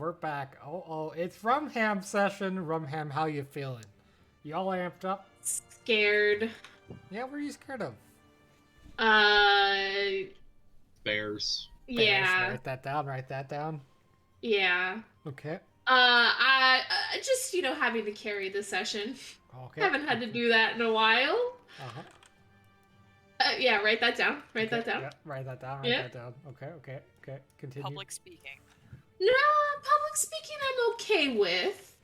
we're back. It's Rumham session. Rumham, how you feeling? You all amped up? Scared. Yeah, what are you scared of? Bears. Yeah. Write that down, write that down. Yeah. Okay. I just, having to carry the session. Okay. Haven't had to do that in a while. Uh-huh. Yeah, write that down. Write that down. Yeah, write that down, Yeah. that down. Okay. Continue. Public speaking. No, public speaking I'm okay with.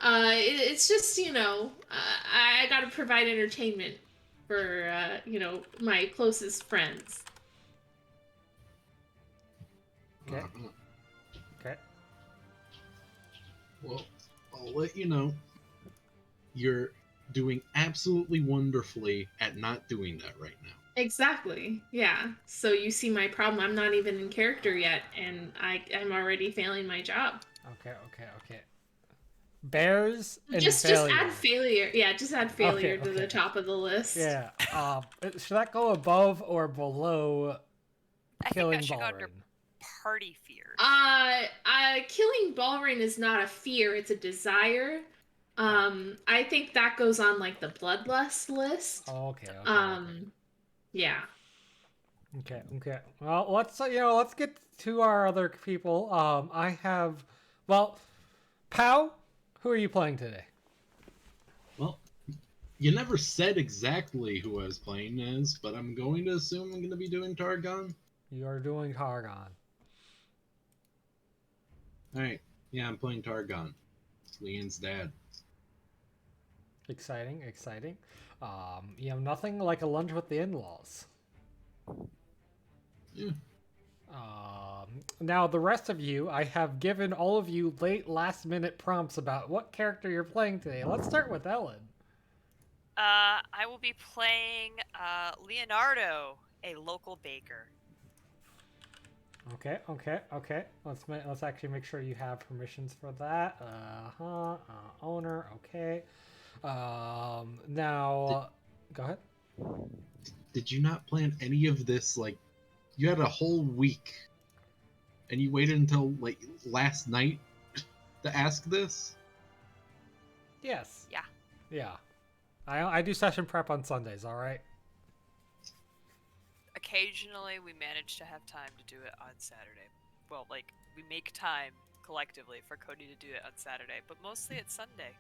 It's just, I gotta provide entertainment for, my closest friends. Okay. Uh-huh. Okay. Well, I'll let you know. You're doing absolutely wonderfully at not doing that right now. Exactly. Yeah. So you see my problem. I'm not even in character yet, and I'm already failing my job. Okay. Bears and just add failure. Yeah, just add failure to the top of the list. Yeah. Should that go above or below killing I think that should go under Balrin? party fears. Killing Balrin is not a fear; it's a desire. I think that goes on like the bloodlust list. Okay. Yeah. Okay. Well, let's get to our other people. Pow, who are you playing today? Well, you never said exactly who I was playing as, but I'm going to assume I'm going to be doing Targon. You are doing Targon. Alright, yeah, I'm playing Targon. It's Leanne's dad. Exciting. Nothing like a lunch with the in-laws. Yeah. Now the rest of you, I have given all of you last-minute prompts about what character you're playing today. Let's start with Ellen. I will be playing Leonardo, a local baker. Okay. Let's actually make sure you have permissions for that. Owner. Okay. Now, go ahead. Did you not plan any of this? Like, you had a whole week, and you waited until like last night to ask this? Yes. Yeah. I do session prep on Sundays. All right. Occasionally, we manage to have time to do it on Saturday. Well, we make time collectively for Cody to do it on Saturday, but mostly it's Sunday.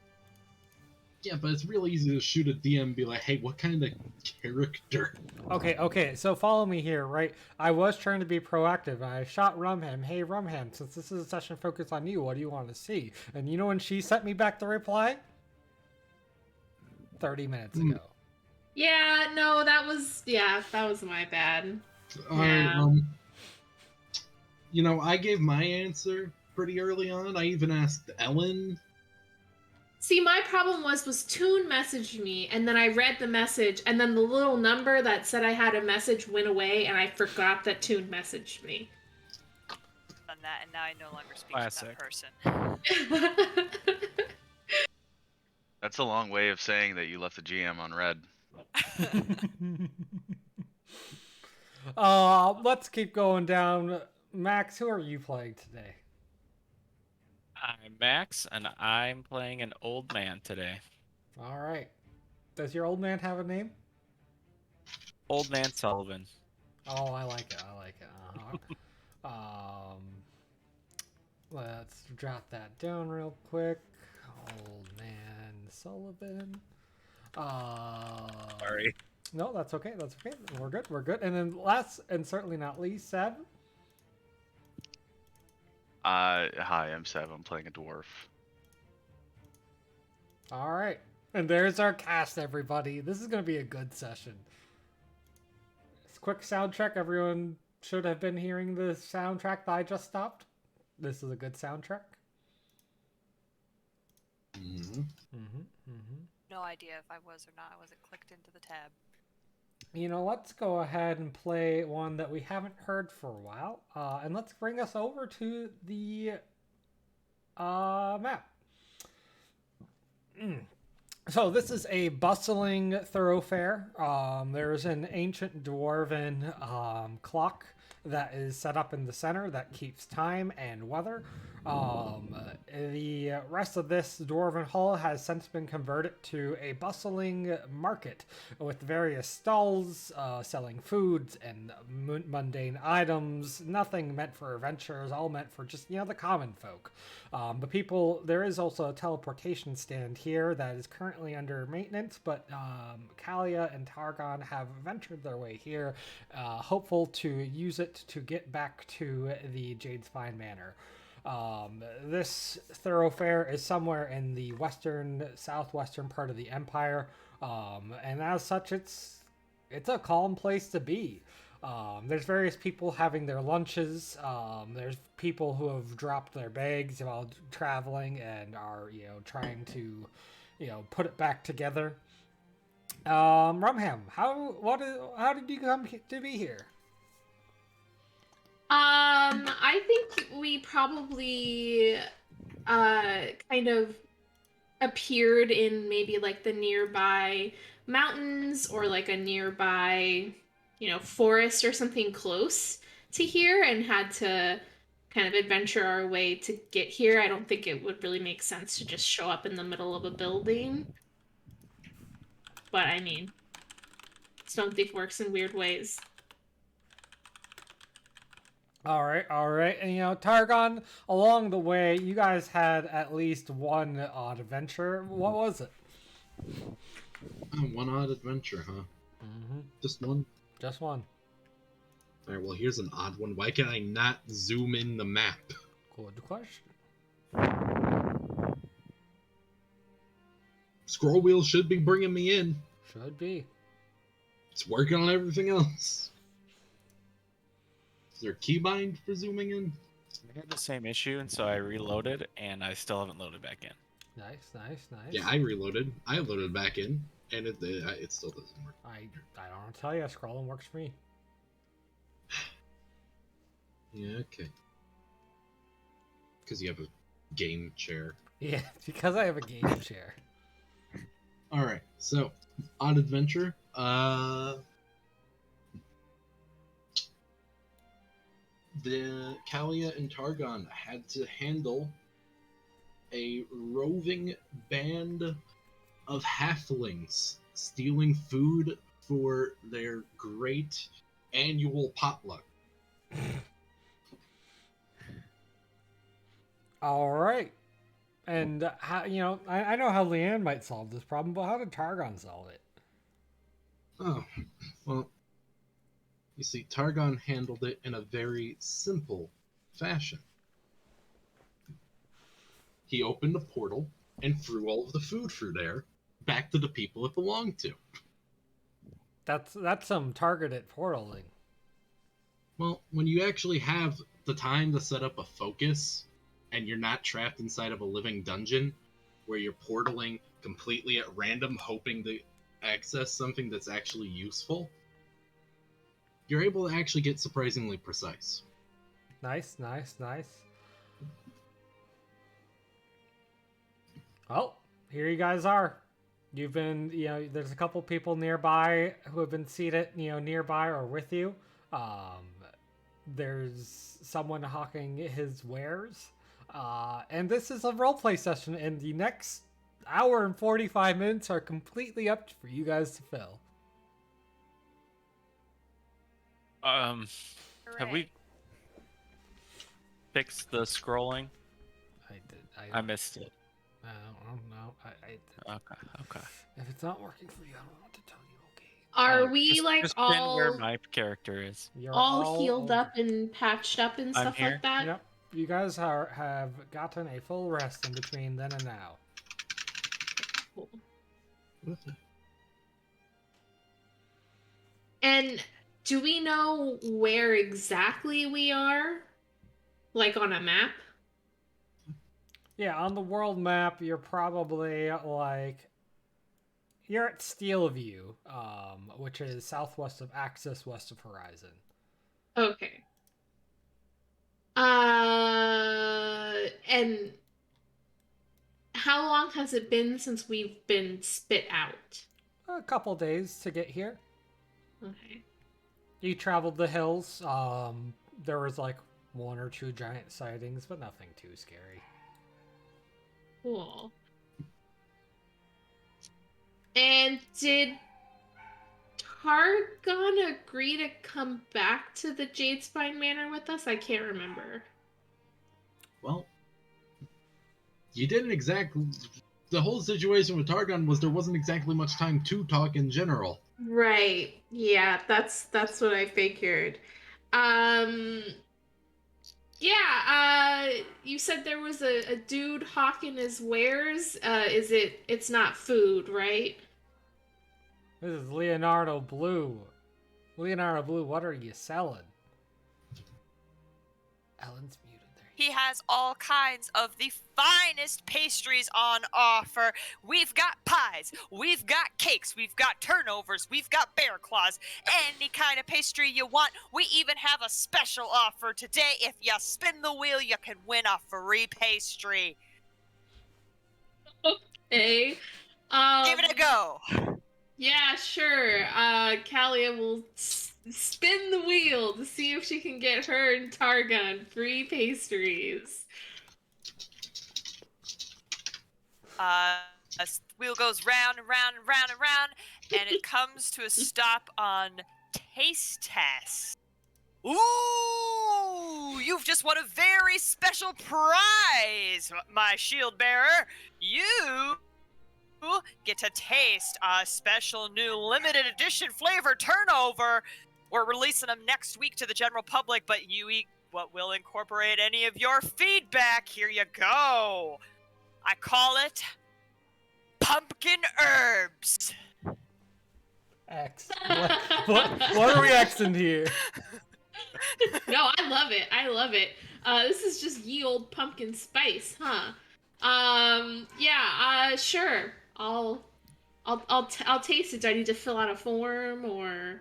Yeah, but it's real easy to shoot a DM and be like, hey, what kind of character? Okay, so follow me here, right? I was trying to be proactive, and I shot Rumham. Hey, Rumham, since this is a session focused on you, what do you want to see? And you know when she sent me back the reply? 30 minutes ago. Yeah, no, that was my bad. I gave my answer pretty early on. I even asked Ellen. See, my problem was Toon messaged me, and then I read the message, and then the little number that said I had a message went away, and I forgot that Toon messaged me. Done that, and now I no longer speak to that person. That's a long way of saying that you left the GM on red. Let's keep going down. Max, who are you playing today? I'm Max, and I'm playing an old man today. All right. Does your old man have a name? Old Man Sullivan. Oh, I like it. Let's jot that down real quick. Old Man Sullivan. Sorry. No, that's okay. We're good. And then last and certainly not least, Seb. Hi, I'm Seb. I'm playing a dwarf. All right. And there's our cast, everybody. This is going to be a good session. Quick sound check. Everyone should have been hearing the soundtrack that I just stopped. This is a good soundtrack. No idea if I was or not. I wasn't clicked into the tab. Let's go ahead and play one that we haven't heard for a while. And let's bring us over to the map. So this is a bustling thoroughfare. There's an ancient dwarven clock that is set up in the center that keeps time and weather. The rest of this dwarven hall has since been converted to a bustling market with various stalls selling foods and mundane items. Nothing meant for adventurers, all meant for just, the common folk. But there is also a teleportation stand here that is currently under maintenance, but Calia and Targon have ventured their way here, hopeful to use it to get back to the Jade Spine Manor. This thoroughfare is somewhere in the southwestern part of the Empire, and as such, it's a calm place to be. There's various people having their lunches. There's people who have dropped their bags while traveling and are, trying to, put it back together. Rumham, how did you come to be here? I think we probably kind of appeared in maybe like the nearby mountains or like a nearby, forest or something close to here and had to kind of adventure our way to get here. I don't think it would really make sense to just show up in the middle of a building. But I mean, Stone Thief works in weird ways. All right. And, Targon, along the way, you guys had at least one odd adventure. What was it? One odd adventure, huh? Mm-hmm. Just one? Just one. Alright, well, here's an odd one. Why can I not zoom in the map? Good question. Scroll wheel should be bringing me in. Should be. It's working on everything else. Is there a keybind for zooming in? I had the same issue, and so I reloaded, and I still haven't loaded back in. Nice. Yeah, I reloaded. I loaded back in, and it still doesn't work. I don't know what to tell you. Scrolling works for me. Yeah, okay. Because you have a game chair. Yeah, because I have a game chair. Alright, so, odd adventure. The Calia and Targon had to handle a roving band of halflings stealing food for their great annual potluck. All right. And how, I know how Leanne might solve this problem, but how did Targon solve it? Oh, well, you see, Targon handled it in a very simple fashion. He opened a portal and threw all of the food through there back to the people it belonged to. That's some targeted portaling. Well, when you actually have the time to set up a focus and you're not trapped inside of a living dungeon where you're portaling completely at random hoping to access something that's actually useful, you're able to actually get surprisingly precise. Nice. Well, here you guys are. You've been, there's a couple people nearby who have been seated, nearby or with you. There's someone hawking his wares. And this is a roleplay session, and the next hour and 45 minutes are completely up for you guys to fill. Have we fixed the scrolling? I did. I missed it. I don't know. Okay. If it's not working for you, I don't know what to tell you. Okay. Are we Just pin all where my character is? You're all healed up and patched up and stuff here. like that? Yep. You guys have gotten a full rest in between then and now. Cool. And do we know where exactly we are? Like on a map? Yeah, on the world map, you're probably you're at Steelview, which is southwest of Axis, west of Horizon. Okay. And how long has it been since we've been spit out? A couple days to get here. Okay. You traveled the hills. There was like 1 or 2 giant sightings, but nothing too scary. Cool. And did Targon agree to come back to the Jadespine Manor with us? I can't remember. Well, you didn't exactly. The whole situation with Targon was there wasn't exactly much time to talk in general. Right. Yeah, that's what I figured. Yeah, you said there was a dude hawking his wares. It's not food, right? This is Leonardo Blue. Leonardo Blue, what are you selling? Ellen's muted there. He has all kinds of the finest pastries on offer. We've got pies, we've got cakes, we've got turnovers, we've got bear claws, any kind of pastry you want. We even have a special offer today. If you spin the wheel, you can win a free pastry. Okay. Give it a go. Yeah, sure. Calia will spin the wheel to see if she can get her and Targon free pastries. The wheel goes round and round and round and round, and it comes to a stop on taste test. Ooh, you've just won a very special prize, my shield bearer. You get to taste a special new limited edition flavor turnover. We're releasing them next week to the general public, but you eat what will incorporate any of your feedback. Here you go. I call it pumpkin herbs. X. What are we Xing here? No, I love it. I love it. This is just ye old pumpkin spice, huh? Yeah. Sure. I'll taste it. Do I need to fill out a form or?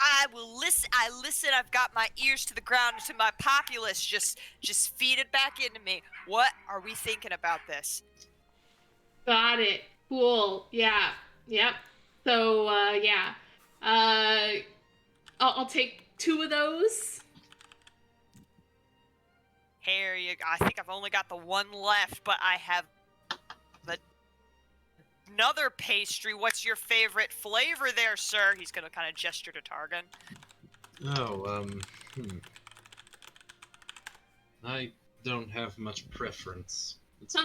I will listen. I listen. I've got my ears to the ground to my populace. Just feed it back into me. What are we thinking about this? Got it. Cool. Yeah. Yep. So, yeah. I'll take 2 of those. Here you go. I think I've only got the one left, but I have another pastry. What's your favorite flavor there, sir? He's gonna kind of gesture to Targon. Oh, I don't have much preference. It's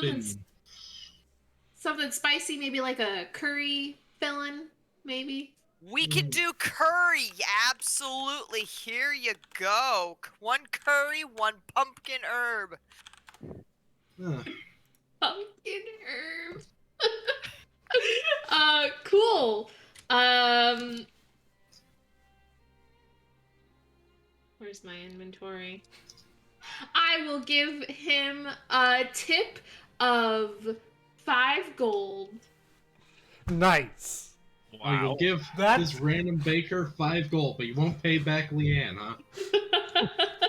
Something spicy, maybe like a curry filling, maybe. We can do curry, absolutely. Here you go. 1 curry, 1 pumpkin herb. Pumpkin herb. Cool. Where's my inventory? I will give him a tip of 5 gold. Nice. Oh, you'll give this random baker 5 gold, but you won't pay back Leanne, huh?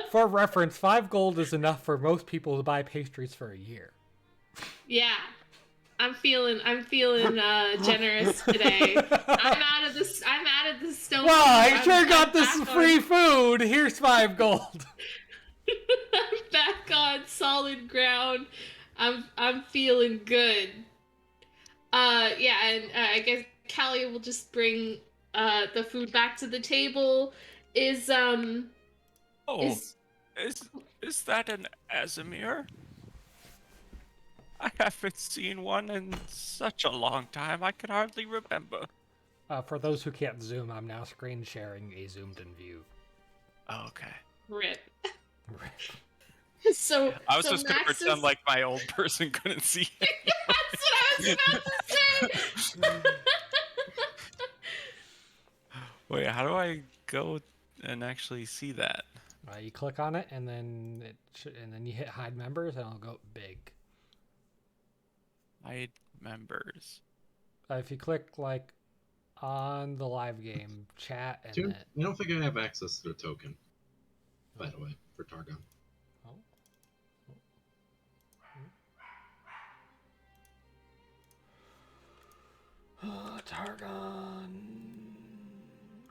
For reference, 5 gold is enough for most people to buy pastries for a year. Yeah. I'm feeling generous today. I'm out of the stone. Well, I sure I'm got this free food. Here's 5 gold. I'm back on solid ground. I'm feeling good. Yeah, and I guess Calia will just bring the food back to the table. Is that an Azimir? I haven't seen one in such a long time, I can hardly remember. For those who can't zoom, I'm now screen sharing a zoomed-in view. Oh, okay. Rip. So I was so just gonna Max pretend is... like my old person couldn't see it. That's what I was about to say. Wait, how do I go and actually see that? You click on it, and then you hit hide members, and it'll go big. Hide members. If you click like on the live game chat, and Dude, then... I don't think I have access to the token. By the way, for Targon. Targon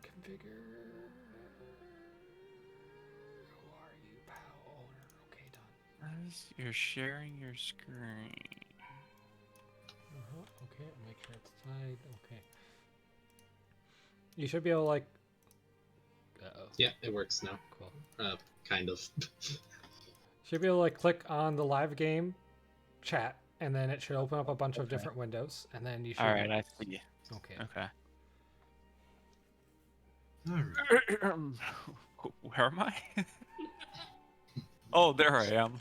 configure. says you're sharing your screen. Okay, make sure it's tied. Okay. You should be able to, like... Uh-oh. Yeah, it works now. Cool. Kind of. Should be able to, like, click on the live game chat, and then it should open up a bunch of Okay. different windows, and then you should... Alright, I see. Okay. Okay. Alright. Where am I? Oh, there I am.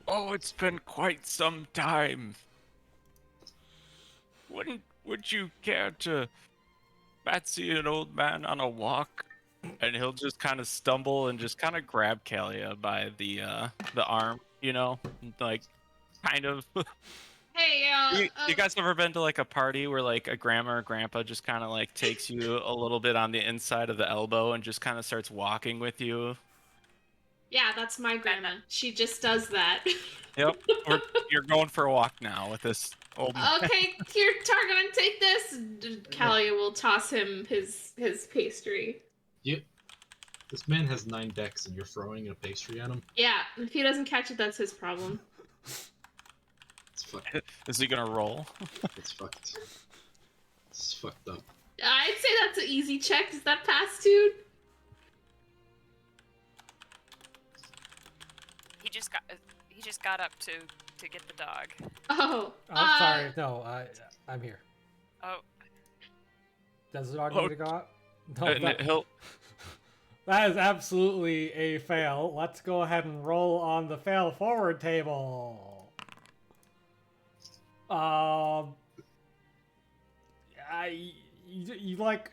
Oh, it's been quite some time. Would you care to fancy an old man on a walk? And he'll just kind of stumble and just kind of grab Calia by the arm, you know, like kind of. Hey, You guys ever been to like a party where like a grandma or grandpa just kind of like takes you a little bit on the inside of the elbow and just kind of starts walking with you? yeah, that's my grandma. She just does that. Yep. You're going for a walk now with this old man. Okay, here, Targon, take this. Calia will toss him his pastry. This man has 9 decks and you're throwing a pastry at him? Yeah, if he doesn't catch it, that's his problem. It's fucked. Is he gonna roll? It's fucked. It's fucked up. I'd say that's an easy check. Is that pass, dude? He just got up to get the dog. Oh. I'm sorry. No, I'm here. Oh, Does the dog Oh, need to go out? No, He'll. that is absolutely a fail. Let's go ahead and roll on the fail forward table. You like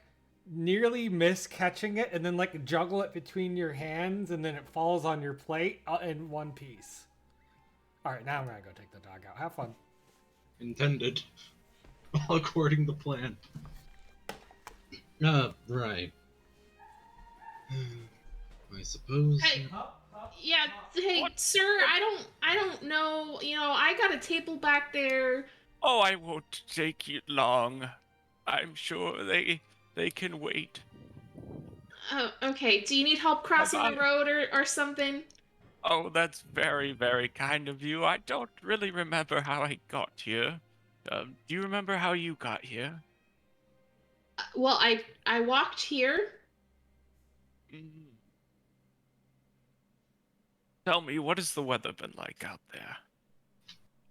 nearly miss catching it and then like juggle it between your hands and then it falls on your plate in one piece. All right, now I'm gonna go take the dog out. Have fun. Intended. All according to plan. Right. I suppose. Hey, yeah, hey, What? sir, I don't know. You know, I got a table back there. Oh, I won't take you long. I'm sure they can wait. Okay. Do you need help crossing the Bye-bye. road or something? Oh, that's very, very kind of you. I don't really remember how I got here. Do you remember how you got here? Well, I walked here. Mm. Tell me, what has the weather been like out there?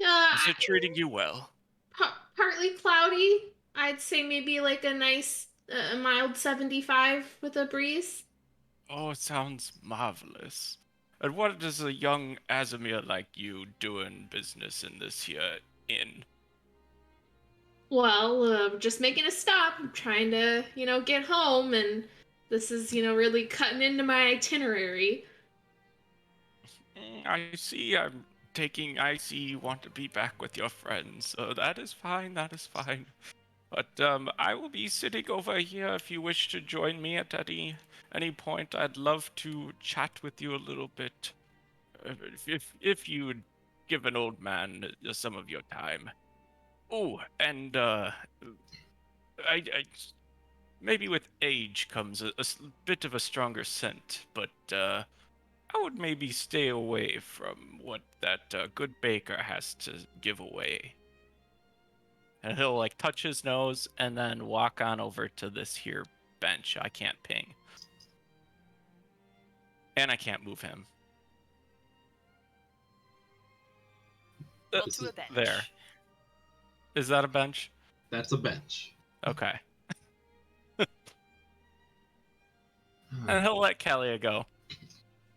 Is it treating you well? Partly cloudy. I'd say maybe like a nice, mild 75 with a breeze. Oh, it sounds marvelous. And what does a young Azamir like you doing business in this here inn? Well, just making a stop. I'm trying to, get home, and this is, really cutting into my itinerary. I see you want to be back with your friends, so that is fine, But, I will be sitting over here if you wish to join me at any point. I'd love to chat with you a little bit. If you would give an old man some of your time. Oh, and, maybe with age comes a bit of a stronger scent, but, I would maybe stay away from what that good baker has to give away. And he'll like touch his nose and then walk on over to this here bench. I can't ping. And I can't move him. roll to a bench. There. Is that a bench? That's a bench. Okay. And he'll let Calia go.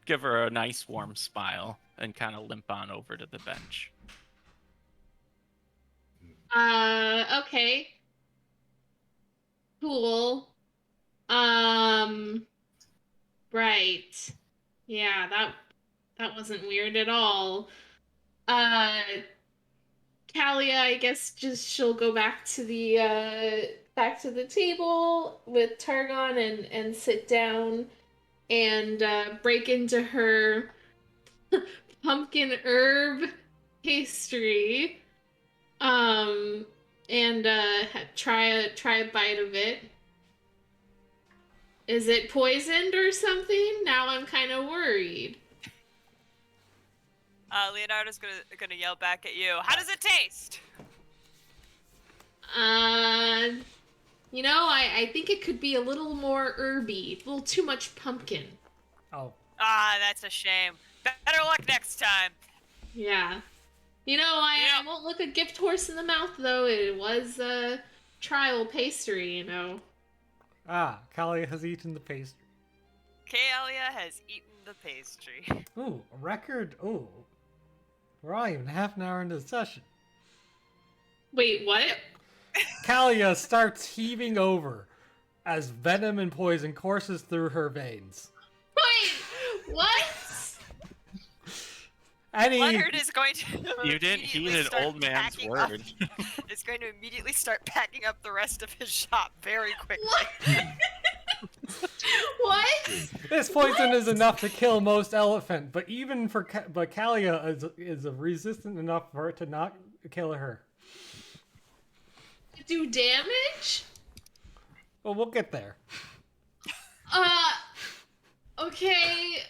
Give her a nice warm smile and kind of limp on over to the bench. Okay. Cool. Right. Yeah, that wasn't weird at all. Calia, I guess she'll go back to the table with Targon and sit down and break into her pumpkin herb pastry. And try a bite of it. Is it poisoned or something? Now I'm kind of worried. Leonardo's gonna yell back at you. How does it taste? I think it could be a little more herby, a little too much pumpkin. Oh, Ah, that's a shame. Better luck next time. Yeah. I won't look a gift horse in the mouth, though. It was a trial pastry, Calia has eaten the pastry. Calia has eaten the pastry. Ooh, a record. Ooh, we're not even half an hour into the session. Wait, what? Calia starts heaving over as venom and poison courses through her veins. Wait, what? Leonard is going to. You didn't heed an old man's word. Is going to immediately start packing up the rest of his shop very quickly. What? This poison is enough to kill most elephant, but even for Calia is resistant enough for it to not kill her. Do damage? Well, we'll get there. Okay.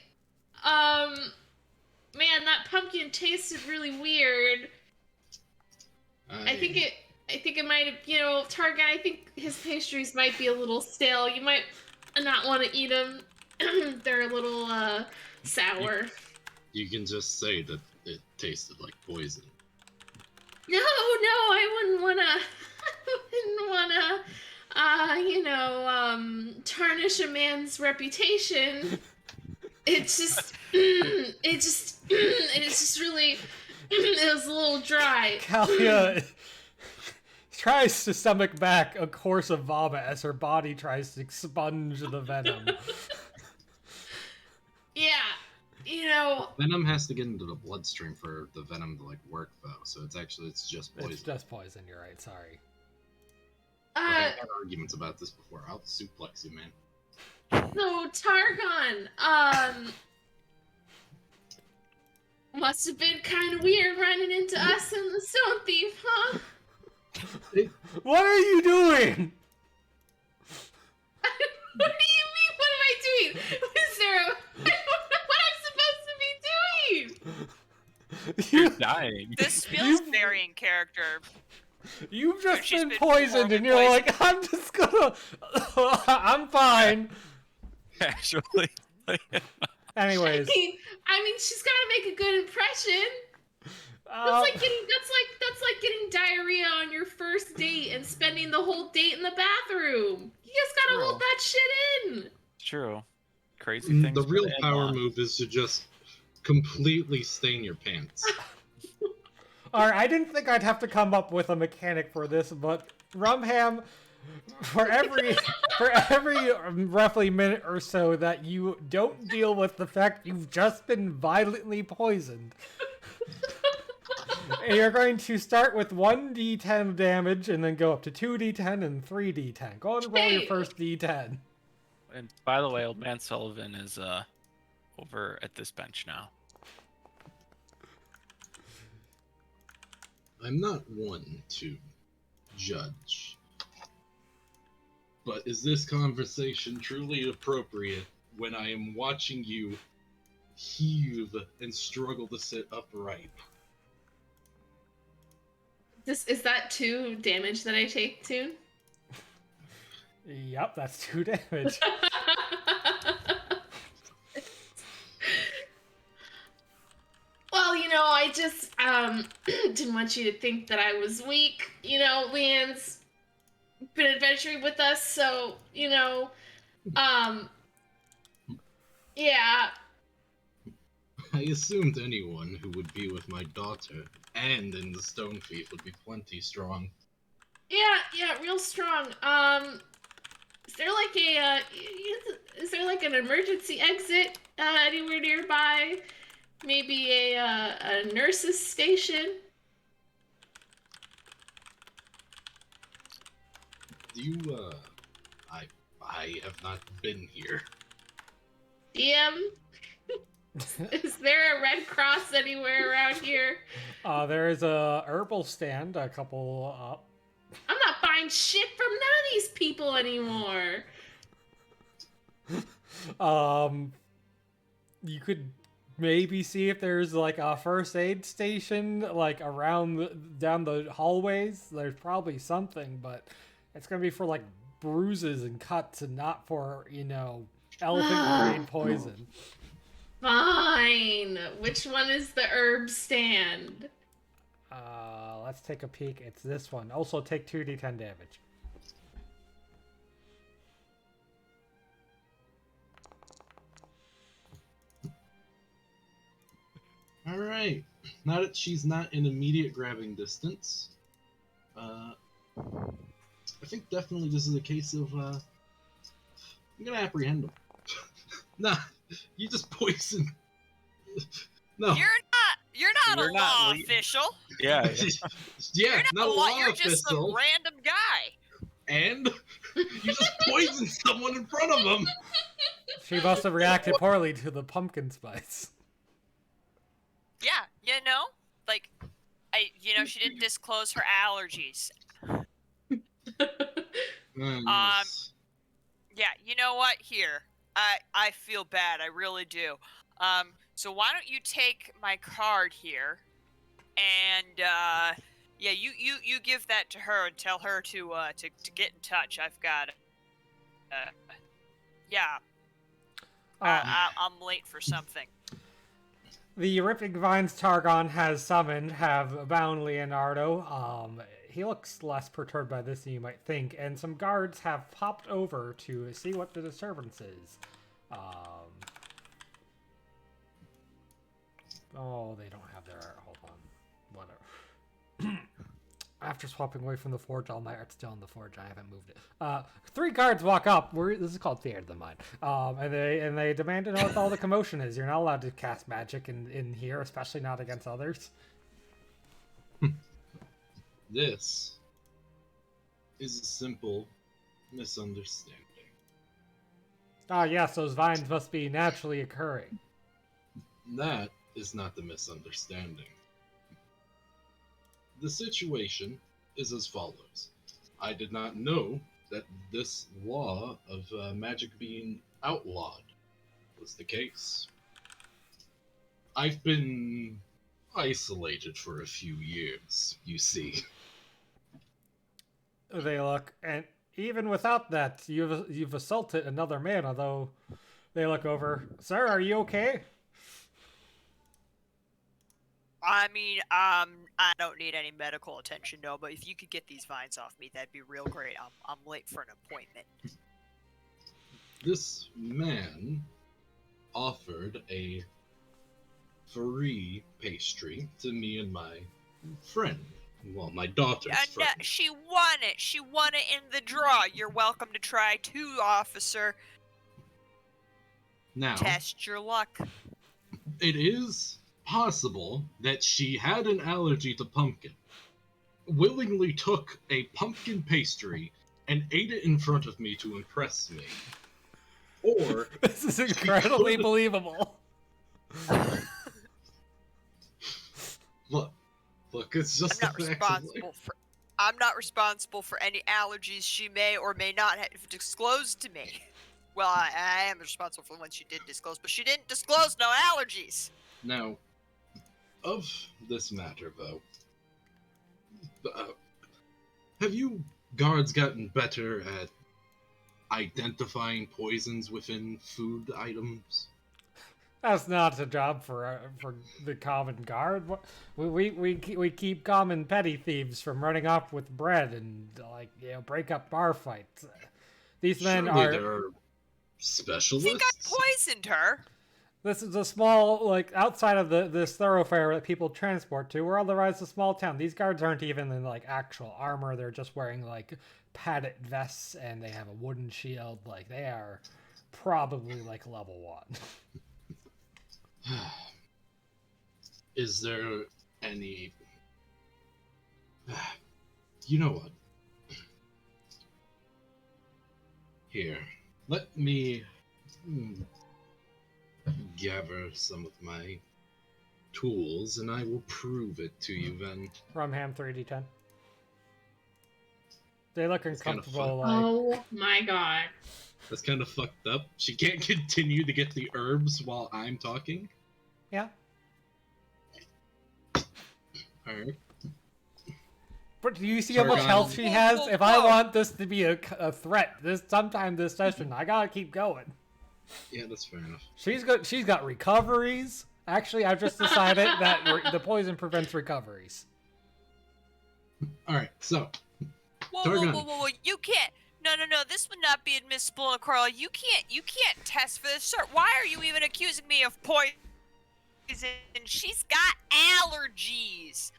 Man, that pumpkin tasted really weird. I think it might have, Target, I think his pastries might be a little stale. You might not want to eat them. They're a little, sour. You can just say that it tasted like poison. No, I wouldn't wanna, tarnish a man's reputation. It's just really, it was a little dry. Calia tries to stomach back a course of vomit as her body tries to expunge the venom. Yeah, Venom has to get into the bloodstream for the venom to work though, so it's just poison. It's just poison, you're right, sorry. I've had arguments about this before. I'll suplex you, man. So Targon, must have been kind of weird running into us and the stone thief, huh? What are you doing? What do you mean? What am I doing? Is there what I'm supposed to be doing? You're dying. This feels very in character. You've just She's been been poisoned and you're poisoned. like, I'm just gonna... I'm fine. Actually. Anyways. I mean, she's got to make a good impression. That's like getting diarrhea on your first date and spending the whole date in the bathroom. You just gotta hold that shit in. True. Crazy things. The for real power in-law. move is to just completely stain your pants. Alright, I didn't think I'd have to come up with a mechanic for this, but Rumham, for every roughly minute or so that you don't deal with the fact you've just been violently poisoned, you're going to start with 1d10 damage and then go up to 2d10 and 3d10. Go ahead and roll your first d10. And by the way, old man Sullivan is over at this bench now. I'm not one to judge, but is this conversation truly appropriate when I am watching you heave and struggle to sit upright? Is that 2 damage that I take, Toon? Yep, that's 2 damage. Well, I just didn't want you to think that I was weak. Leanne's been adventuring with us, so, yeah. I assumed anyone who would be with my daughter and in the Stone Thief would be plenty strong. Yeah, real strong. Is there like an emergency exit anywhere nearby? Maybe a nurse's station? I have not been here. DM? Is there a Red Cross anywhere around here? There is a herbal stand a couple up. I'm not buying shit from none of these people anymore. You could maybe see if there's like a first aid station like down the hallways. There's probably something, but it's gonna be for like bruises and cuts and not for, elephant grade poison. Fine. Which one is the herb stand? Let's take a peek. It's this one. Also take 2d10 damage. All right. Now that she's not in immediate grabbing distance, I think definitely this is a case of I'm gonna apprehend him. Nah, you just poison. No. You're not a law official. Yeah. Yeah, not a law You're just some official. random guy. And you just poisoned someone in front of them. She must have reacted poorly to the pumpkin spice. Yeah, she didn't disclose her allergies. Yes. Yeah, you know what? Here, I feel bad. I really do. So why don't you take my card here, and you give that to her and tell her to get in touch. I've got, I'm late for something. The Ripping Vines Targon has summoned have bound Leonardo. He looks less perturbed by this than you might think, and some guards have popped over to see what the disturbance is. They don't have their art. Hold on. Whatever. After swapping away from the forge, all my art's still in the forge. I haven't moved it. 3 guards walk up. This is called Theater of the Mind. And they demand to know what all the commotion is. You're not allowed to cast magic in here, especially not against others. This is a simple misunderstanding. Yes, those vines must be naturally occurring. That is not the misunderstanding. The situation is as follows. I did not know that this law of magic being outlawed was the case. I've been isolated for a few years, you see. They look, and even without that, you've assaulted another man, although they look over. Sir, are you okay? I mean, I don't need any medical attention, no, but if you could get these vines off me, that'd be real great. I'm late for an appointment. This man offered a free pastry to me and my friend. Well, my daughter's friend. No, she won it. She won it in the draw. You're welcome to try too, officer. Now, test your luck. It is possible that she had an allergy to pumpkin, willingly took a pumpkin pastry, and ate it in front of me to impress me. Or this is incredibly believable. Look, it's just I'm not responsible for any allergies she may or may not have disclosed to me. Well, I am responsible for the ones she did disclose, but she didn't disclose no allergies. Now, of this matter, though, have you guards gotten better at identifying poisons within food items? That's not a job for the common guard. We keep common petty thieves from running off with bread and break up bar fights. These men Surely are. They're specialists. I think I poisoned her. This is a small, outside of this thoroughfare that people transport to, or otherwise a small town. These guards aren't even in, actual armor. They're just wearing, padded vests, and they have a wooden shield. They are probably, level 1. Is there any... You know what? Here, let me gather some of my tools, and I will prove it to you then. Rumham 3d10. They look It's kinda uncomfortable. fun. Oh my god. That's kind of fucked up. She can't continue to get the herbs while I'm talking. Yeah. Alright. But do you see how much Targon. health she has? Whoa, If I whoa. want this to be a threat sometime this session, I gotta keep going. Yeah, that's fair enough. She's got recoveries. Actually, I've just decided that the poison prevents recoveries. Alright, so. Whoa, Targon. whoa! You can't. No. This would not be admissible in Carl. You can't test for this, sir. Why are you even accusing me of poison? She's got allergies.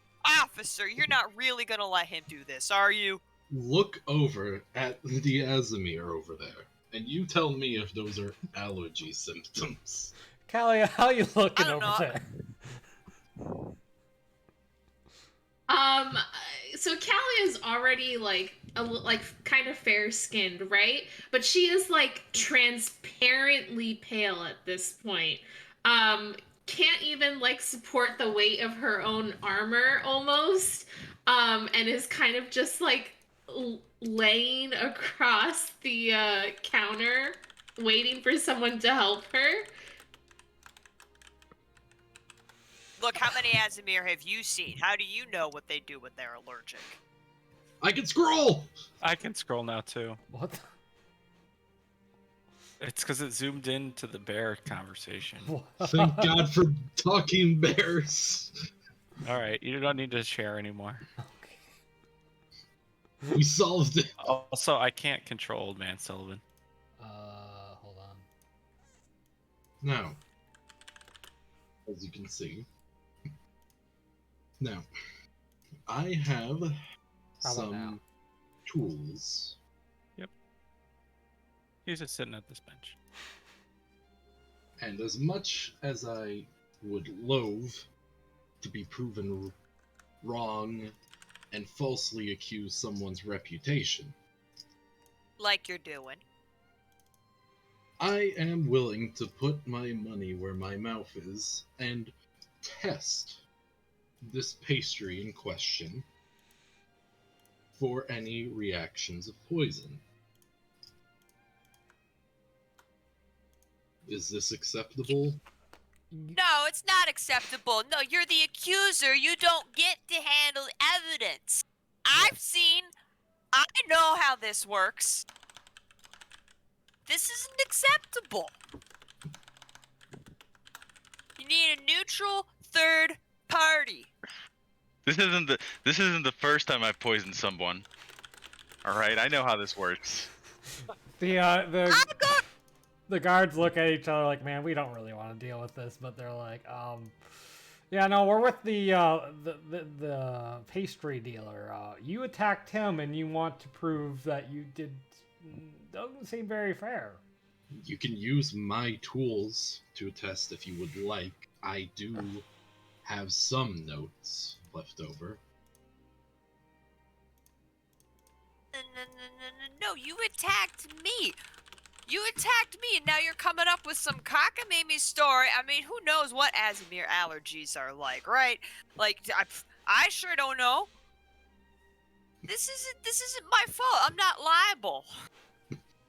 Officer, you're not really gonna let him do this, are you? Look over at the Azimir over there, and you tell me if those are allergy symptoms. Calia, how you looking I don't over know. there? So Callie is already like kind of fair skinned, right? But she is like transparently pale at this point. Can't even like support the weight of her own armor almost. And is kind of just like laying across the counter, waiting for someone to help her. Look, how many Azimir have you seen? How do you know what they do when they're allergic? I can scroll! I can scroll now too. What? It's because it zoomed into the bear conversation. Thank God for talking bears. All right, you don't need to share anymore. We solved it. Also, I can't control Old Man Sullivan. Hold on. Now, as you can see, now I have How about now? some tools. He's just sitting at this bench. And as much as I would loathe to be proven wrong and falsely accuse someone's reputation, Like you're doing. I am willing to put my money where my mouth is and test this pastry in question for any reactions of poison. Is this acceptable? No, it's not acceptable. No, you're the accuser. You don't get to handle evidence. I know how this works. This isn't acceptable. You need a neutral third party. This isn't the first time I've poisoned someone. All right, I know how this works. The guards look at each other like, man, we don't really want to deal with this, but they're like, yeah, no, we're with the pastry dealer. You attacked him, and you want to prove that you did. Doesn't seem very fair. You can use my tools to attest if you would like. I do have some notes left over. No, you attacked me. You attacked me, and now you're coming up with some cockamamie story. I mean, who knows what Azimir allergies are like, right? Like, I sure don't know. This isn't my fault. I'm not liable.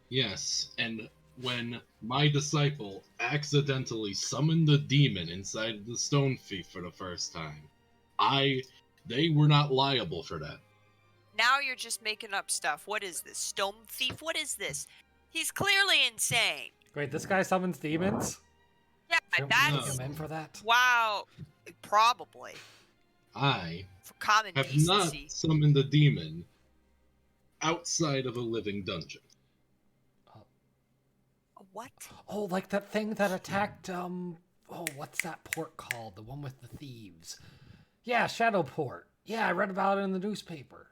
Yes, and when my disciple accidentally summoned the demon inside the stone thief for the first time, they were not liable for that. Now you're just making up stuff. What is this? Stone thief? What is this? He's clearly insane. Wait, this guy summons demons? Yeah, Shouldn't we that's take him in for that? wow. Probably I for common have decency. not summoned a demon outside of a living dungeon. What? Oh, like that thing that attacked, what's that port called? The one with the thieves. Yeah, Shadowport. Yeah, I read about it in the newspaper.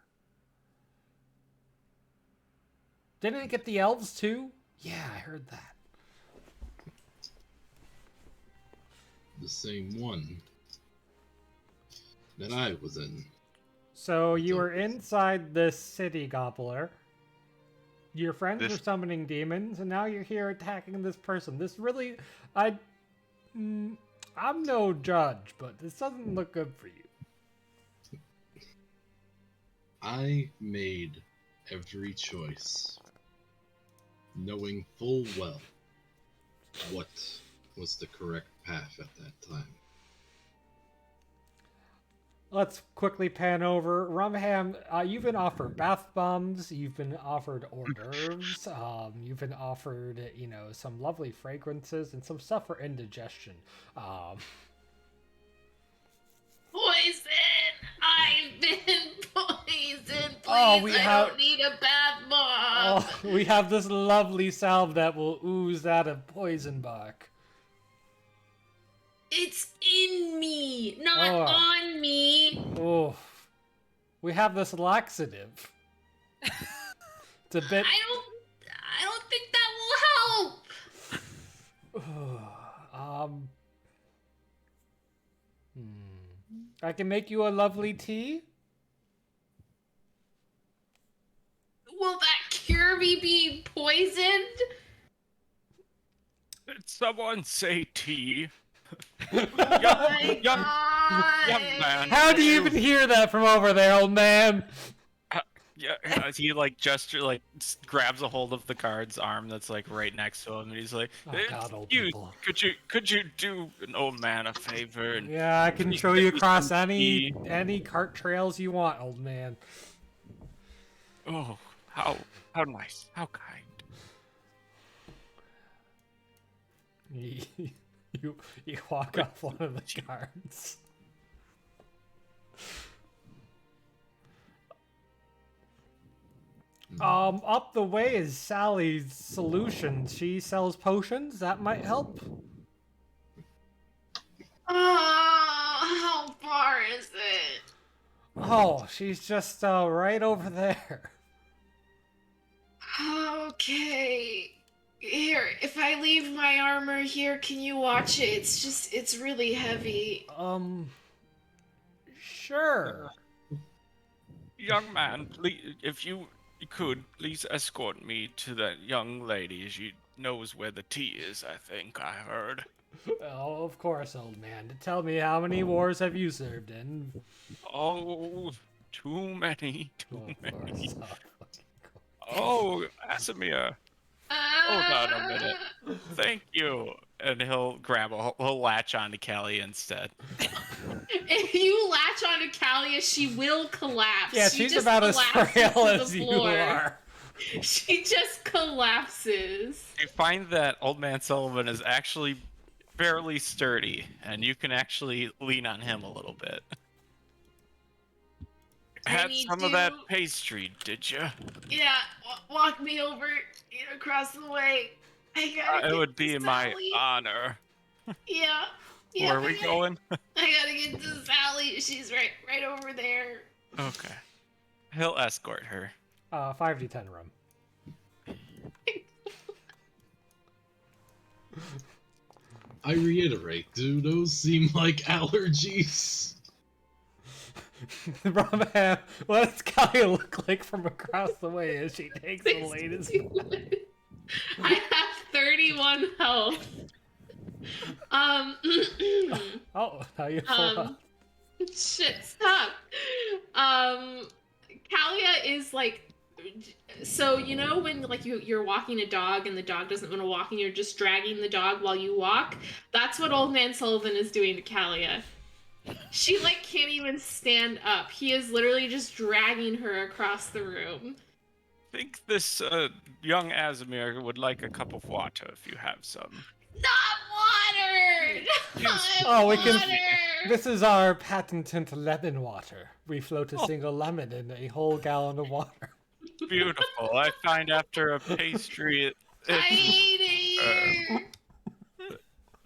Didn't it get the elves too? Yeah, I heard that. The same one that I was in. So you were inside this city, Gobbler. Your friends were This- summoning demons, and now you're here attacking this person. This really, I'm no judge, but this doesn't look good for you. I made every choice, knowing full well what was the correct path at that time. Let's quickly pan over. Rumham, you've been offered bath bombs, you've been offered hors d'oeuvres, you've been offered, some lovely fragrances and some stuff for indigestion. Poison! I've been poisoned! Please, I don't need a bath bomb! Oh, we have this lovely salve that will ooze out of poison bark. It's in me, not Oh. on me. Oh, we have this laxative. It's a bit. I don't think that will help. I can make you a lovely tea. Will that cure me being poisoned? Did someone say tea? My young God. man. How do you even hear that from over there, old man? Yeah, he grabs a hold of the guard's arm that's right next to him, and he's like, Oh, God, old "You people. could you do an old man a favor?" And Yeah, I can you show get you me across some tea?" any cart trails you want, old man. Oh, how nice, how kind. You walk off one of the guards. Up the way is Sally's Solutions. She sells potions. That might help. How far is it? Oh, she's just right over there. Okay. Here, if I leave my armor here, can you watch it? It's really heavy. Sure. Young man, please, if you could, please escort me to that young lady. She knows where the tea is, I think I heard. Oh, of course, old man. Tell me, how many wars have you served in? Oh, too many, Oh, too of many. course. Oh, Asimir. Hold on a minute. Thank you. And he'll latch on to Calia instead. If you latch onto Calia, she will collapse. Yeah, she she's just about as collapses frail to the as you floor. are. She just collapses. You find that Old Man Sullivan is actually fairly sturdy, and you can actually lean on him a little bit. Had you some of that pastry, did you? Yeah, walk me over across the way. I gotta It get would to be my Sally. honor. Yeah. Where are we going? I gotta get to Sally. She's right over there. Okay. He'll escort her. 5d10 room. I reiterate, do those seem like allergies? Rumham, what does Calia look like from across the way as she takes the latest? I have 31 health. Oh, now you're full up. Shit, stop. Calia is so when you're walking a dog and the dog doesn't want to walk and you're just dragging the dog while you walk. That's what Old Man Sullivan is doing to Calia. She can't even stand up. He is literally just dragging her across the room. I think this young Asimir would like a cup of water if you have some. Not water! Oh, we Not can. water! This is our patented lemon water. We float a single lemon in a whole gallon of water. Beautiful. I find after a pastry, I hate it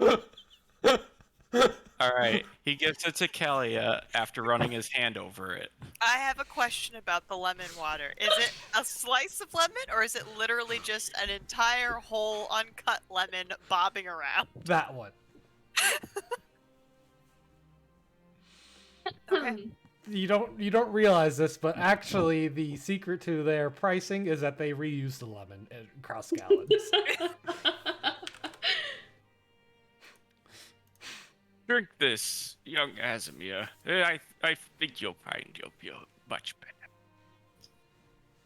here! All right. He gives it to Calia after running his hand over it. I have a question about the lemon water. Is it a slice of lemon, or is it literally just an entire whole uncut lemon bobbing around? That one. Okay. You don't realize this, but actually the secret to their pricing is that they reuse the lemon across gallons. Drink this, young Asimir. I think you'll find you'll feel much better.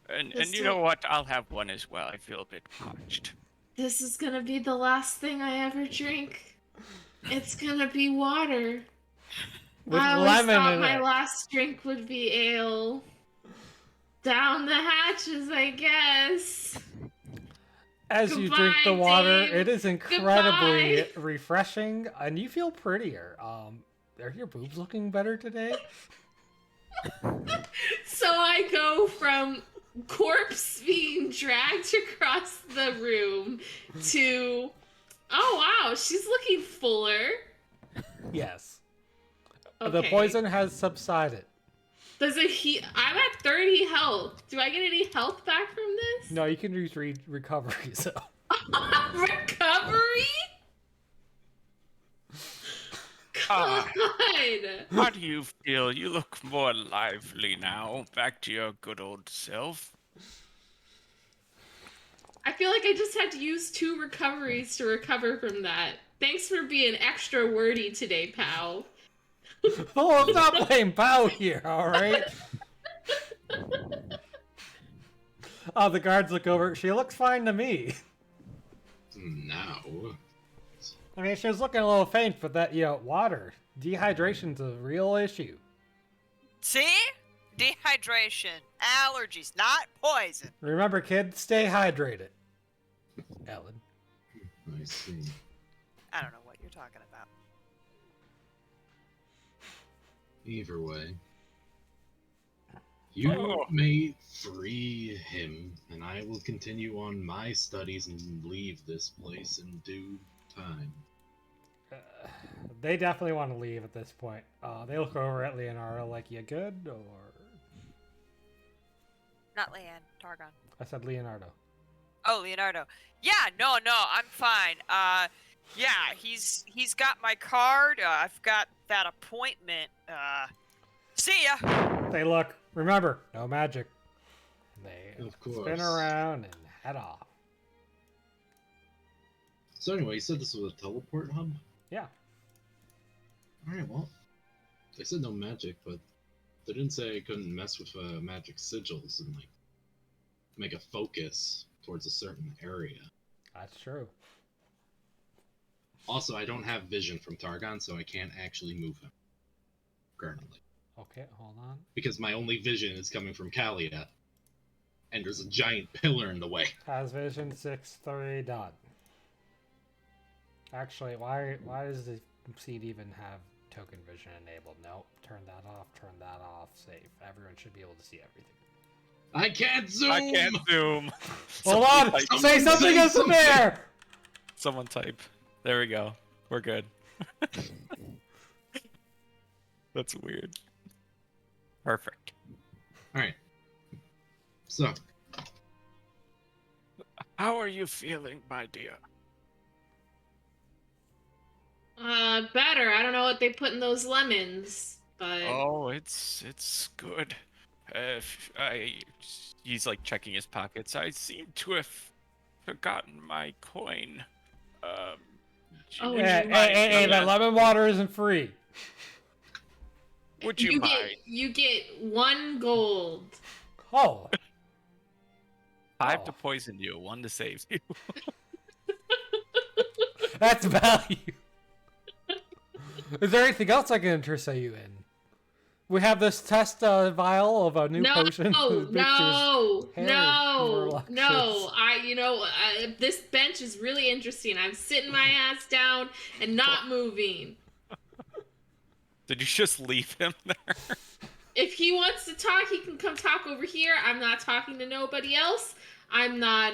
And This you know what? I'll have one as well. I feel a bit parched. This is gonna be the last thing I ever drink. It's gonna be water. With I always lemon thought in my it. last drink would be ale. Down the hatches, I guess. As you drink the Goodbye, water, Dave. it is incredibly Goodbye. refreshing, and you feel prettier. Are your boobs looking better today? So I go from corpse being dragged across the room to, oh wow, she's looking fuller. Yes. The Okay. poison has subsided. Does it I'm at 30 health. Do I get any health back from this? No, you can use recovery, so. Recovery? Ah. God. How do you feel? You look more lively now. Back to your good old self. I feel like I just had to use 2 recoveries to recover from that. Thanks for being extra wordy today, pal. Oh, I'm not playing POW here, alright? Oh, the guards look over. She looks fine to me. Now. I mean, she was looking a little faint, but that, water. Dehydration's a real issue. See? Dehydration, allergies, not poison. Remember, kids, stay hydrated. Ellen. I see. I don't know what you're talking about. Either way. You Oh. may free him, and I will continue on my studies and leave this place in due time. They definitely want to leave at this point. They look over at Leonardo like, you good? Or... Not Leanne, Targon. I said Leonardo. Oh, Leonardo. Yeah, no, I'm fine. Yeah, he's got my card. I've got that appointment. See ya. They look. Remember, no magic. They Of course. spin around and head off. So anyway, you said this was a teleport hub? Yeah. Alright, well. They said no magic, but they didn't say I couldn't mess with magic sigils and, like, make a focus towards a certain area. That's true. Also, I don't have vision from Targon, so I can't actually move him. Currently. Okay, hold on. Because my only vision is coming from Calia. And there's a giant pillar in the way. Has vision 6-3 done. Actually, why does the seed even have token vision enabled? Nope. Turn that off. Turn that off. Safe. Everyone should be able to see everything. I can't zoom! I can't zoom. Hold on! Type. Say something else there! Someone type. There we go. We're good. That's weird. Perfect. Alright. So, How are you feeling, my dear? Better. I don't know what they put in those lemons, but Oh, it's good. He's like checking his pockets. I seem to have forgotten my coin. Do Oh, would Hey, you hey, mind hey, doing that that? lemon water isn't free. Would you mind? you get 1 gold. Oh. 5 Oh. to poison you, 1 to save you. That's value. Is there anything else I can interest you in? We have this test vial of a new potion. that makes your hair more luscious. This bench is really interesting. I'm sitting my ass down and not moving. Did you just leave him there? If he wants to talk, he can come talk over here. I'm not talking to nobody else. I'm not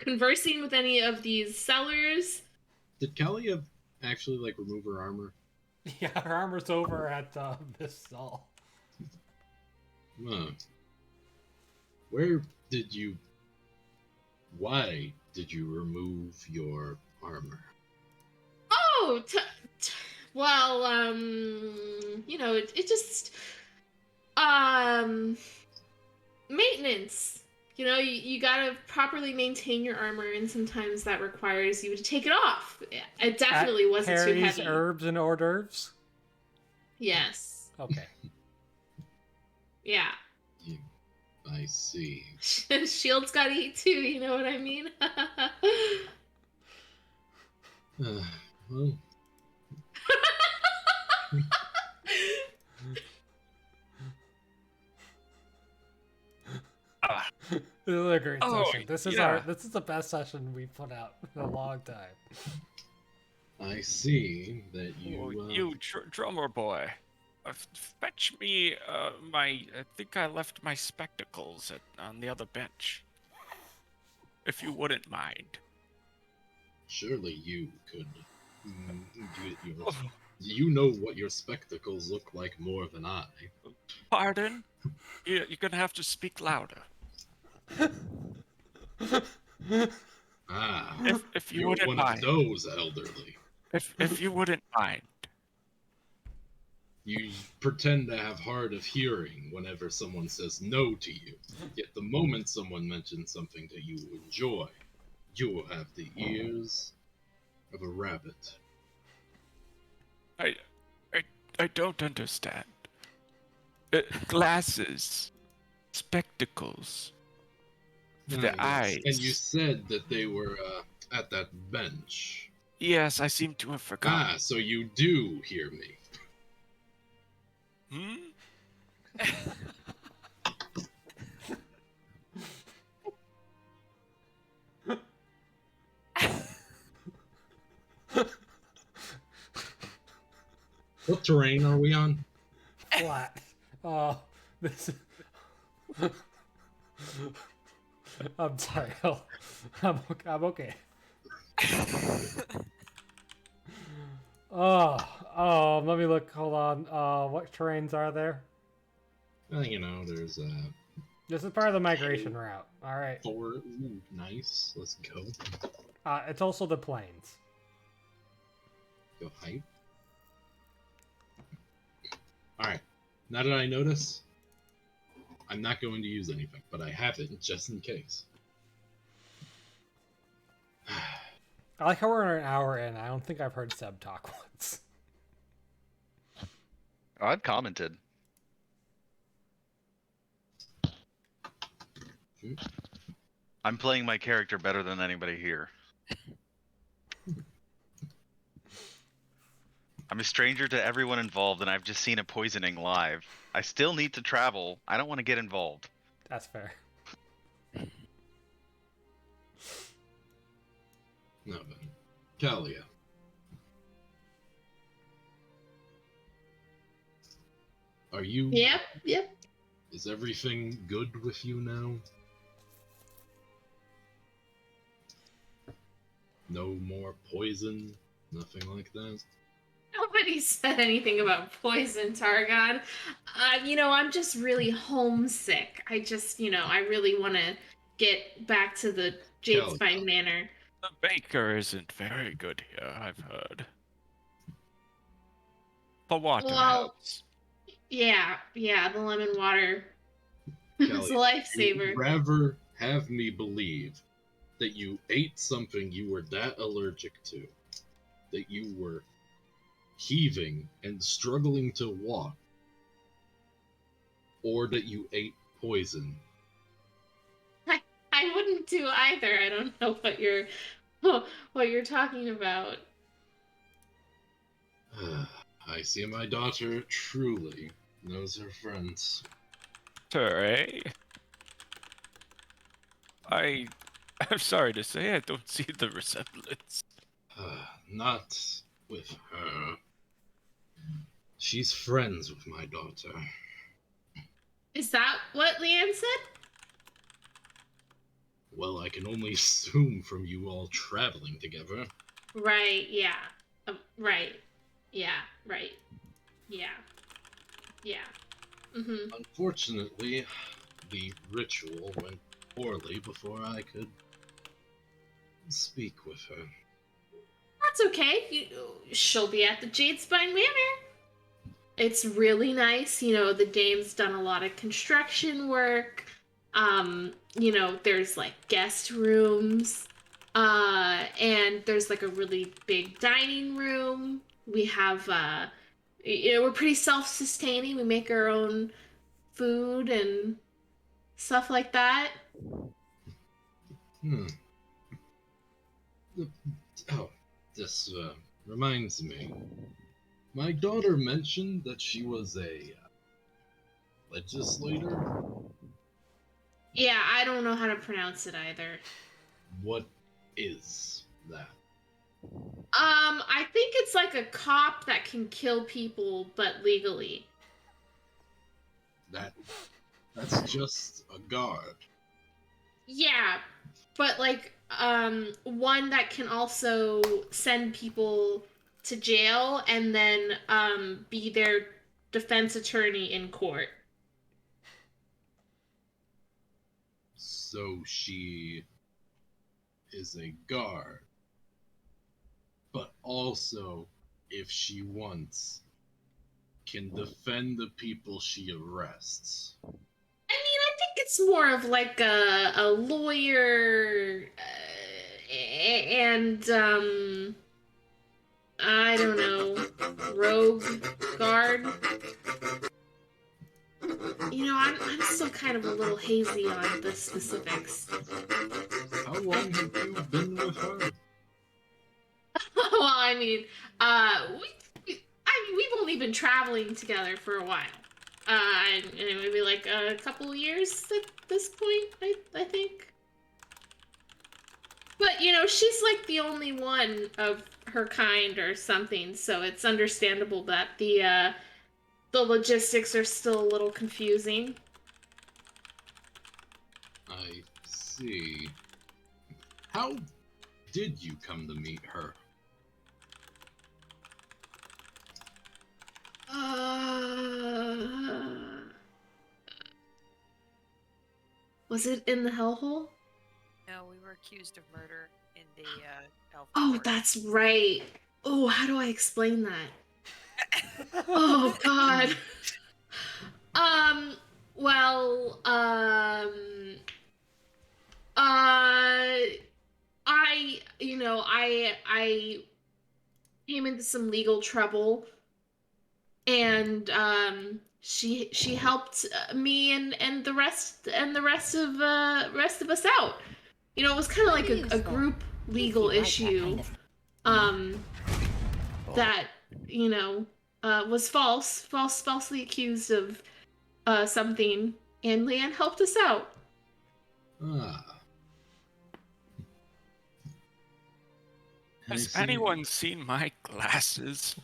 conversing with any of these sellers. did Calia actually, like, remove her armor? Yeah, her armor's over at this stall. Where did you... Why did you remove your armor? Oh, well, it just, maintenance. You gotta properly maintain your armor, and sometimes that requires you to take it off. It definitely At wasn't too Harry's heavy. Herbs and Hors d'oeuvres. Yes. Okay. Yeah. You I see. Shield's gotta eat too, you know what I mean? Well, This is a great Oh, session. This is yeah. this is the best session we've put out in a long time. I see that Oh, you. you drummer boy. Fetch me I think I left my spectacles on the other bench. If you wouldn't mind. Surely you could get your. You know what your spectacles look like more than I. Pardon? You're gonna have to speak louder. Ah, If you you're wouldn't one mind. of those elderly. If you wouldn't mind. You pretend to have hard of hearing whenever someone says no to you. Yet the moment someone mentions something that you enjoy, you will have the ears of a rabbit. I don't understand. Glasses, spectacles, for the Ah, yes. eyes. And you said that they were at that bench. Yes, I seem to have forgotten. Ah, so you do hear me. What terrain are we on? Flat. Oh, this. I'm sorry. I'm okay. Let me look. Hold on. What terrains are there? There's This is part of the migration route. All right. 4. Ooh, nice. Let's go. It's also the plains. Go height. Alright. Now that I notice, I'm not going to use anything, but I have it just in case. I like how we're an hour in. I don't think I've heard Seb talk once. Oh, I've commented. I'm playing my character better than anybody here. I'm a stranger to everyone involved, and I've just seen a poisoning live. I still need to travel. I don't want to get involved. That's fair. No, but Calia. Are you... Yep. Is everything good with you now? No more poison? Nothing like that? Nobody said anything about poison, Targon. I'm just really homesick. I really want to get back to the Jadespine Manor. The baker isn't very good here, I've heard. The water helps. Yeah, the lemon water. It's a Calia, lifesaver. you'd rather have me believe that you ate something you were that allergic to, that you were heaving and struggling to walk, or that you ate poison. I wouldn't do either. I don't know what you're talking about. I see my daughter truly knows her friends. Hooray. I'm sorry to say, I don't see the resemblance. Not with her. She's friends with my daughter. Is that what Leanne said? Well, I can only assume from you all traveling together. Right, yeah. Right. Yeah, right. Yeah. Mm-hmm. Unfortunately, the ritual went poorly before I could speak with her. That's okay. She'll be at the Jadespine Manor. It's really nice. The dame's done a lot of construction work. There's like guest rooms. And there's like a really big dining room. We have, we're pretty self-sustaining. We make our own food and stuff like that. Hmm. Oh, this reminds me. My daughter mentioned that she was a legislator. Yeah, I don't know how to pronounce it either. What is that? I think it's like a cop that can kill people, but legally. That's just a guard. Yeah, but like, one that can also send people to jail and then, be their defense attorney in court. So she is a guard. But also, if she wants, can defend the people she arrests. I mean, I think it's more of like a lawyer, and I don't know, rogue guard. You know, I'm still kind of a little hazy on the specifics. How long have you been with her? Well, I mean, we've only been traveling together for a while. Maybe like a couple of years at this point, I think. But, you know, she's like the only one of her kind or something, so it's understandable that the logistics are still a little confusing. I see. How did you come to meet her? Was it in the hellhole? No, we were accused of murder in the elf Oh, court. that's right. Oh, how do I explain that? Oh God. Well, I came into some legal trouble, and she helped me and the rest of us out. You know, it was kind of like a group legal issue, that, you know, was falsely accused of something, and Leanne helped us out. Ah. I Has see. anyone seen my glasses?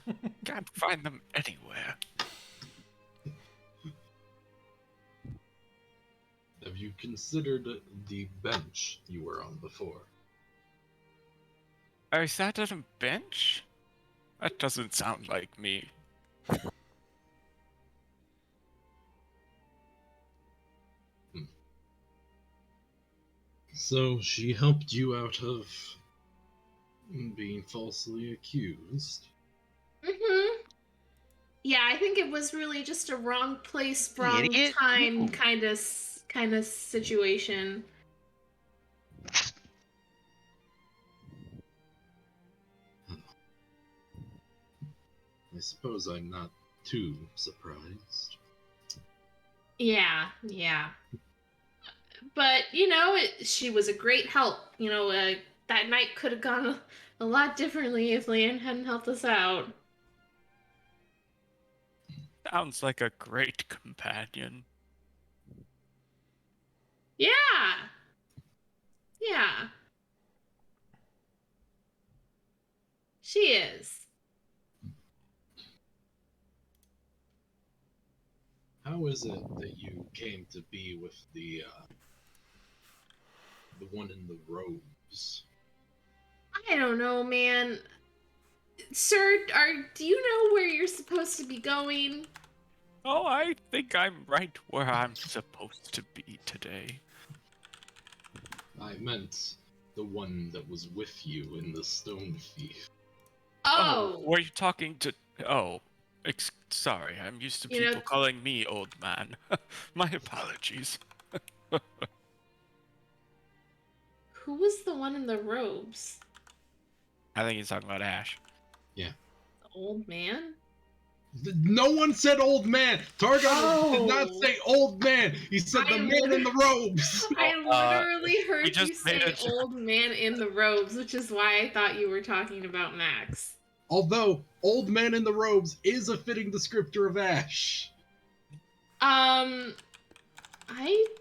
Can't find them anywhere. Have you considered the bench you were on before? I sat at a bench? That doesn't sound like me. So she helped you out of being falsely accused. Mm-hmm. Yeah, I think it was really just a wrong place, wrong Idiot. time Ooh. kind of situation. I suppose I'm not too surprised. Yeah. But, you know, she was a great help. You know, that night could have gone a lot differently if Leanne hadn't helped us out. Sounds like a great companion. Yeah. Yeah. She is. How is it that you came to be with the one in the robes? I don't know, man. Sir, do you know where you're supposed to be going? Oh, I think I'm right where I'm supposed to be today. I meant the one that was with you in the Stone Thief. Oh, Were you talking to... Oh, sorry, I'm used to You know- people calling me old man. My apologies. who was the one in the robes? I think he's talking about Ash. Yeah. The old man? No one said old man. Targon did not say old man. He said the man in the robes. I literally we heard just you say made it- old man in the robes, which is why I thought you were talking about Max. Although old man in the robes is a fitting descriptor of Ash. I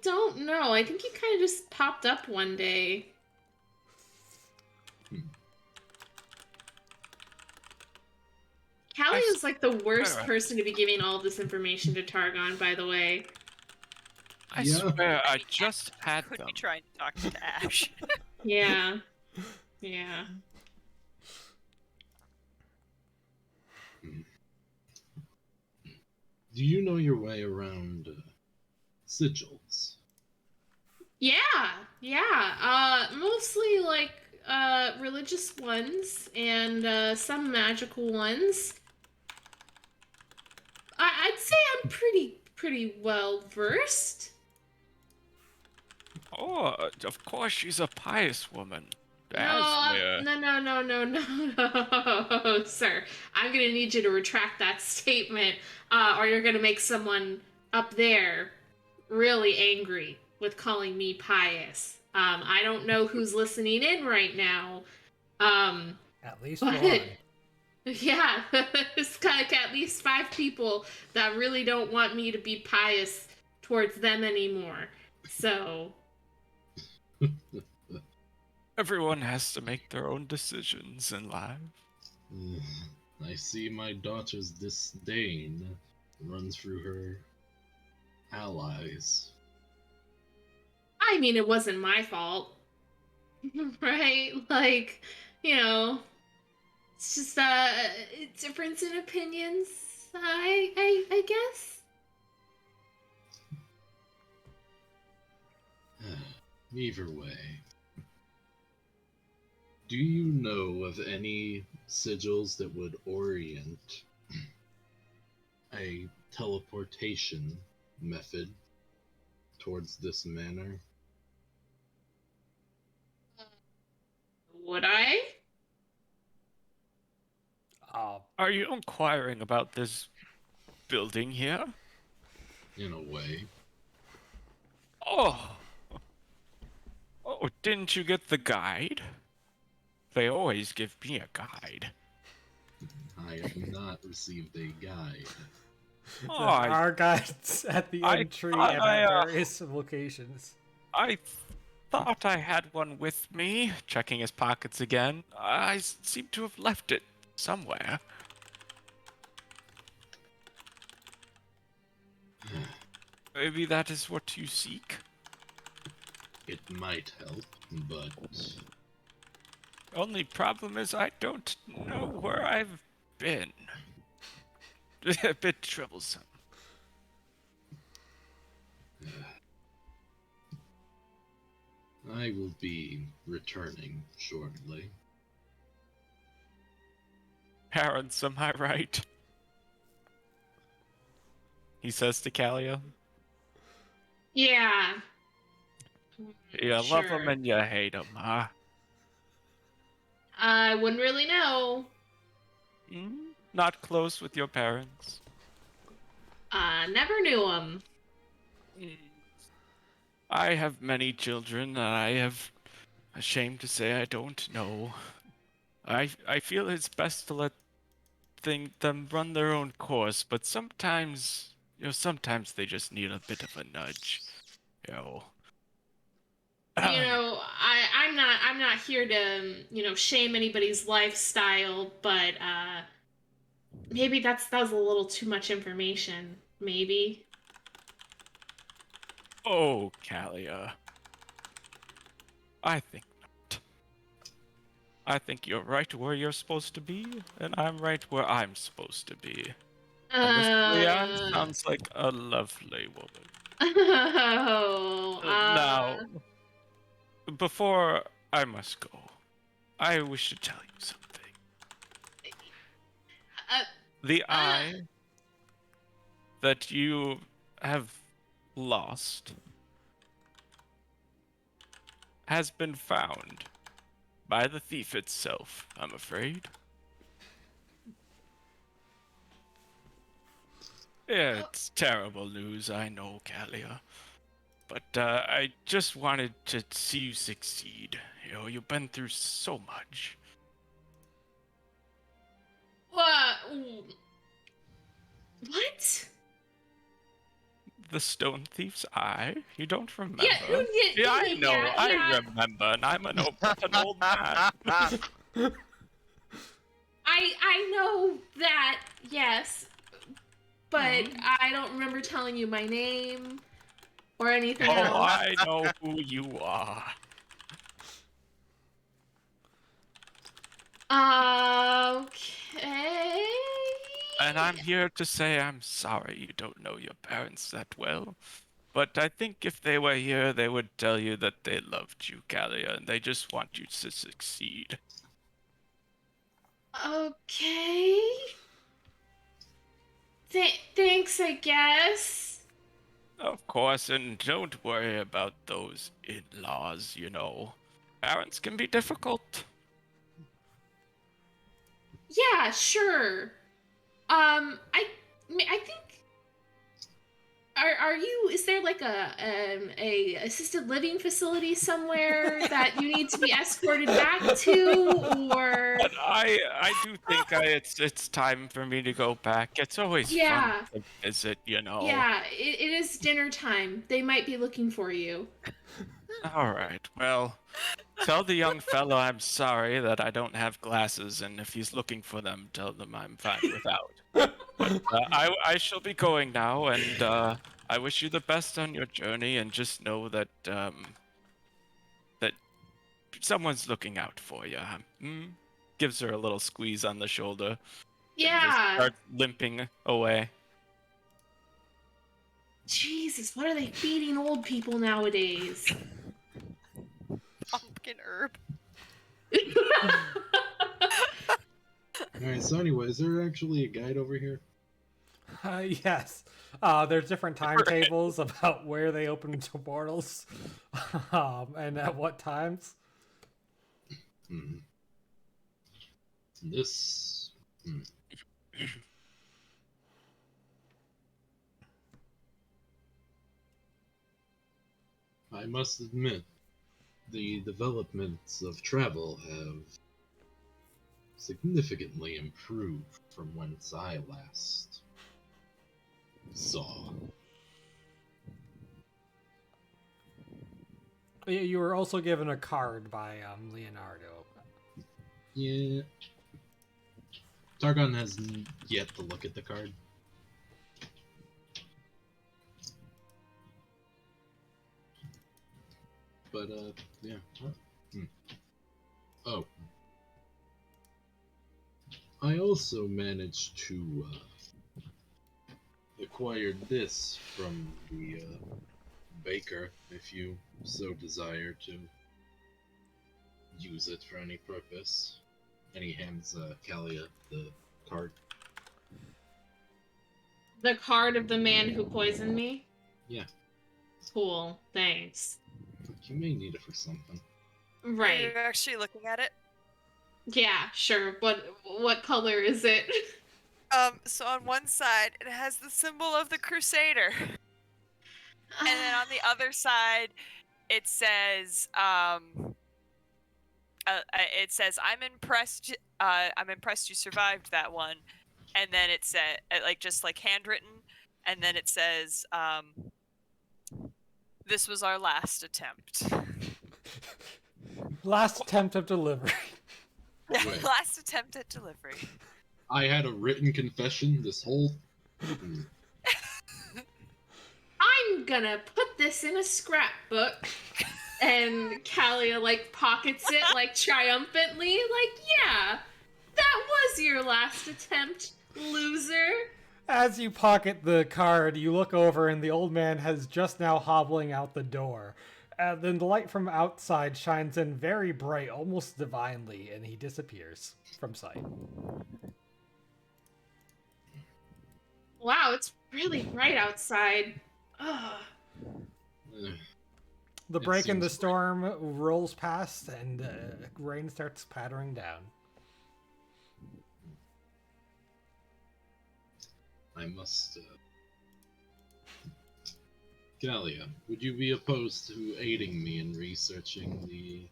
don't know. I think he kind of just popped up one day. Calia is like the worst person to be giving all this information to Targon, by the way. I Yeah. swear I just had Could them. be trying to talk to Ash. Yeah. Yeah. Do you know your way around sigils? Yeah. Yeah. Mostly like religious ones and some magical ones. I'd say I'm pretty well versed. Oh, of course she's a pious woman. No, Asmir. no, sir. I'm gonna need you to retract that statement, or you're gonna make someone up there really angry with calling me pious. I don't know who's listening in right now. At least But- one. Yeah, there's like at least 5 people that really don't want me to be pious towards them anymore. So, Everyone has to make their own decisions in life. I see my daughter's disdain run through her allies. I mean, it wasn't my fault. Right? Like, you know, it's just difference in opinions, I guess. Either way, do you know of any sigils that would orient a teleportation method towards this manor? Would I? Are you inquiring about this building here? In a way. Oh. Oh, didn't you get the guide? They always give me a guide. I have not received a guide. Oh, There are guides at the I entry thought and I, at various locations. I thought I had one with me. Checking his pockets again. I seem to have left it somewhere. Maybe that is what you seek? It might help, but Only problem is I don't know where I've been. A bit troublesome. I will be returning shortly. Parents, am I right? He says to Calia. Yeah. You love him Sure. and you hate him, huh? I wouldn't really know. Not close with your parents. Never knew him. I have many children, and I have ashamed to say I don't know. I feel it's best to let them run their own course, but sometimes, sometimes they just need a bit of a nudge. I'm not here to, shame anybody's lifestyle, but maybe that was a little too much information. Maybe. Oh, Calia. I think not. I think you're right where you're supposed to be, and I'm right where I'm supposed to be. And this Leanne sounds like a lovely woman. Now, before I must go, I wish to tell you something. The eye that you have lost has been found by the thief itself, I'm afraid. It's terrible news, I know, Calia. But I just wanted to see you succeed. You know, you've been through so much. What? What? The Stone Thief's Eye? You don't remember? Yeah, I know, yeah. I remember, and I'm an old man. I know that, yes, but I don't remember telling you my name or anything Oh, else. I know who you are. Okay. And I'm here to say I'm sorry you don't know your parents that well. But I think if they were here, they would tell you that they loved you, Calia, and they just want you to succeed. Okay. Thanks, I guess. Of course, and don't worry about those in-laws, you know. Parents can be difficult. Yeah, sure. I think. Are you? Is there like a assisted living facility somewhere that you need to be escorted back to, or? But I do think it's time for me to go back. It's always Yeah. fun to visit, you know. Yeah, it is dinner time. They might be looking for you. All right. Well, tell the young fellow I'm sorry that I don't have glasses, and if he's looking for them, tell them I'm fine without. But I shall be going now, and I wish you the best on your journey, and just know that that someone's looking out for you. Gives her a little squeeze on the shoulder. And just Yeah. starts limping away. Jesus, what are they feeding old people nowadays? Pumpkin herb. Alright, so anyway, is there actually a guide over here? Yes. There's different timetables about where they open into portals and at what times. This... I must admit, the developments of travel have significantly improved from whence I last saw. You were also given a card by Leonardo. Yeah. Targon has yet to look at the card. But, yeah. Oh. I also managed to, acquire this from the, baker, if you so desire to use it for any purpose. And he hands, Calia the card. The card of the man who poisoned me? Yeah. Cool, thanks. You may need it for something. Right. You're actually looking at it. Yeah, sure. What color is it? So on one side it has the symbol of the Crusader, and then on the other side it says, "I'm impressed. I'm impressed you survived that one." And then it said, like, just like handwritten, and then it says, "This was our last attempt." Last attempt of delivery. Wait. Last attempt at delivery. I had a written confession this whole... I'm gonna put this in a scrapbook. And Calia, like, pockets it, like, triumphantly. Like, yeah, that was your last attempt, loser. As you pocket the card, you look over and the old man has just now hobbling out the door. Then the light from outside shines in very bright, almost divinely, and he disappears from sight. Wow, it's really bright outside. Ugh. The It break in the seems storm rolls past, and rain starts pattering down. I must Calia, would you be opposed to aiding me in researching the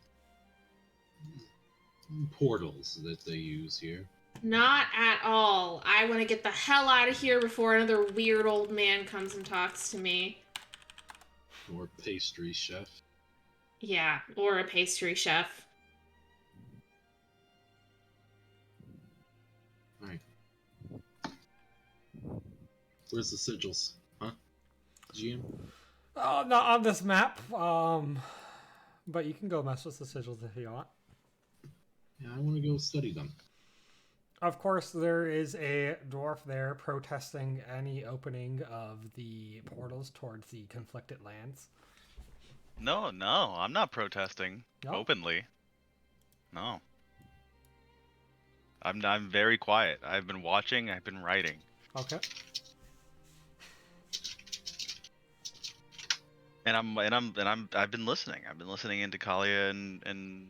portals that they use here? Not at all. I want to get the hell out of here before another weird old man comes and talks to me. Or pastry chef? Yeah, or a pastry chef. Alright. Where's the sigils? Huh? GM? Oh, not on this map. But you can go mess with the sigils if you want. Yeah, I want to go study them. Of course, there is a dwarf there protesting any opening of the portals towards the conflicted lands. No, I'm not protesting openly. No. I'm very quiet. I've been watching, I've been writing. Okay. I've been listening. I've been listening into Calia and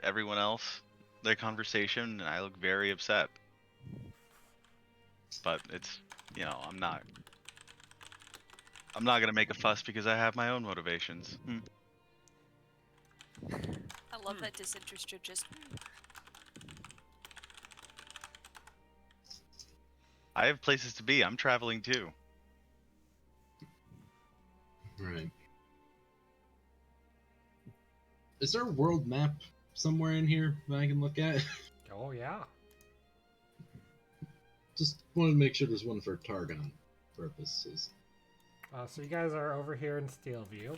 everyone else, their conversation, and I look very upset. But it's, I'm not gonna make a fuss because I have my own motivations. I love that disinterested just. I have places to be. I'm traveling too. Right. Is there a world map somewhere in here that I can look at? Oh, yeah. Just wanted to make sure there's one for Targon purposes. So you guys are over here in Steelview.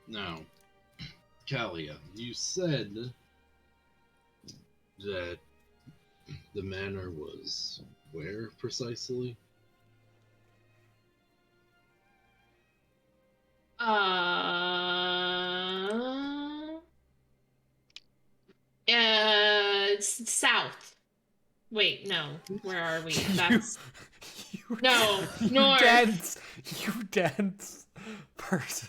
Now, Calia, you said that the manor was where precisely? It's south. Wait, no. Where are we? That's no, you north. You dense person.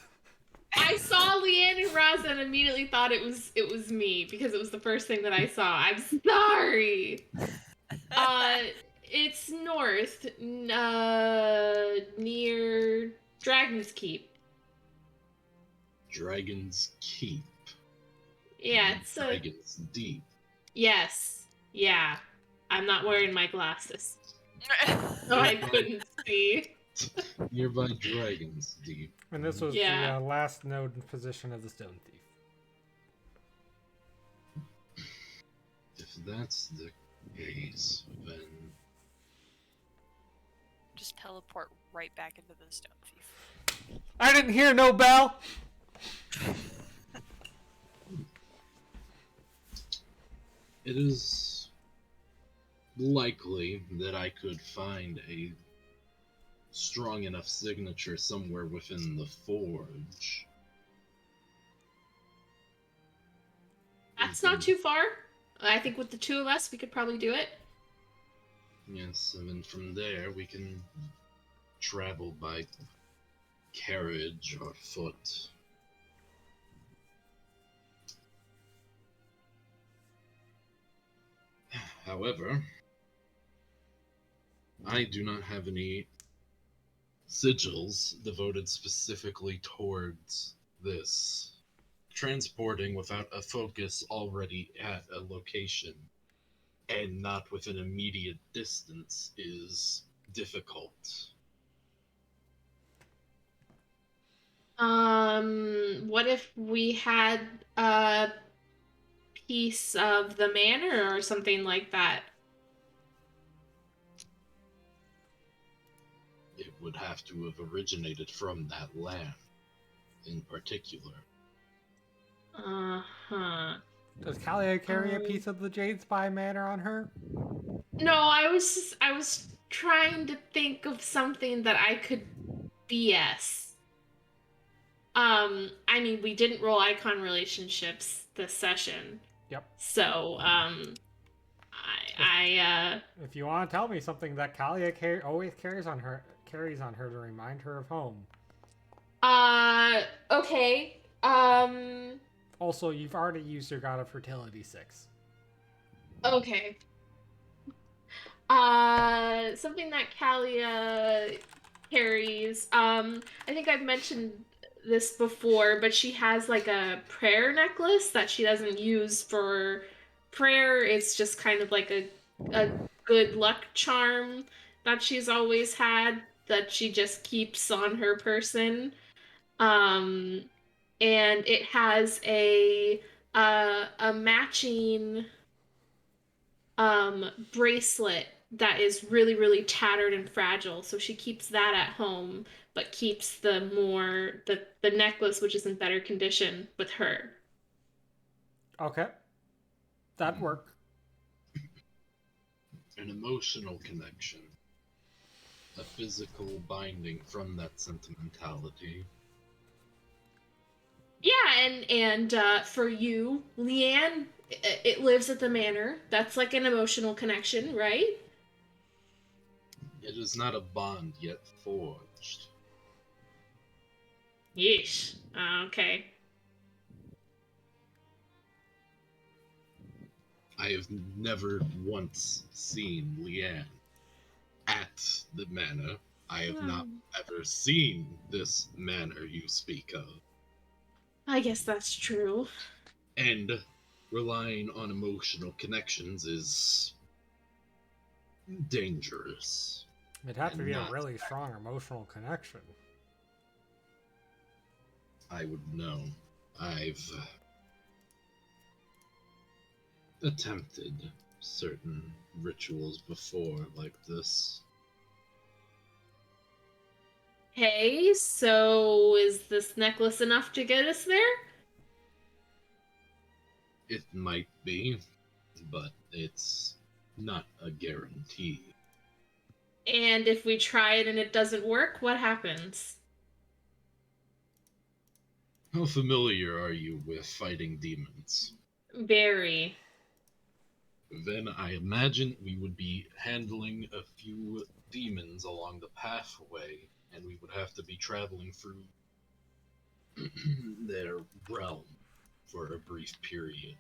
I saw Leanne and Raza and immediately thought it was me because it was the first thing that I saw. I'm sorry. It's north, near Dragon's Keep. Dragon's Keep. Yeah, it's Dragon's Deep. Yes. Yeah. I'm not wearing my glasses, so I couldn't see. Nearby Dragon's Deep. And this was the last known position of the Stone Thief. If that's the case, then Just teleport right back into the Stone Thief. I didn't hear no bell! it is likely that I could find a strong enough signature somewhere within the forge. That's not too far. I think with the two of us, we could probably do it. Yes, and then from there we can travel by carriage or foot. However, I do not have any sigils devoted specifically towards this. Transporting without a focus already at a location and not within immediate distance is difficult. What if we had a piece of the manor or something like that? It would have to have originated from that land in particular. Uh-huh. Does Calia carry a piece of the Jade Spy Manor on her? No, I was trying to think of something that I could BS. I mean, we didn't roll icon relationships this session. Yep. So, If you want to tell me something that Calia always carries on her to remind her of home. Okay. Also, you've already used your God of Fertility 6. Okay. Something that Calia carries. I think I've mentioned this before, but she has like a prayer necklace that she doesn't use for prayer. It's just kind of like a good luck charm that she's always had that she just keeps on her person. Um, and it has a matching bracelet that is really really tattered and fragile, so she keeps that at home but keeps the necklace, which is in better condition, with her. Okay. That'd work. An emotional connection. A physical binding from that sentimentality. Yeah, and for you, Leanne, it lives at the manor. That's like an emotional connection, right? It is not a bond yet forged. Yeesh. Okay. I have never once seen Leanne at the manor. I have not ever seen this manor you speak of. I guess that's true. And relying on emotional connections is dangerous. It'd have to And be a not- really strong emotional connection. I would know. I've attempted certain rituals before like this. Hey, so is this necklace enough to get us there? It might be, but it's not a guarantee. And if we try it and it doesn't work, what happens? How familiar are you with fighting demons? Very. Then I imagine we would be handling a few demons along the pathway, and we would have to be traveling through their realm for a brief period.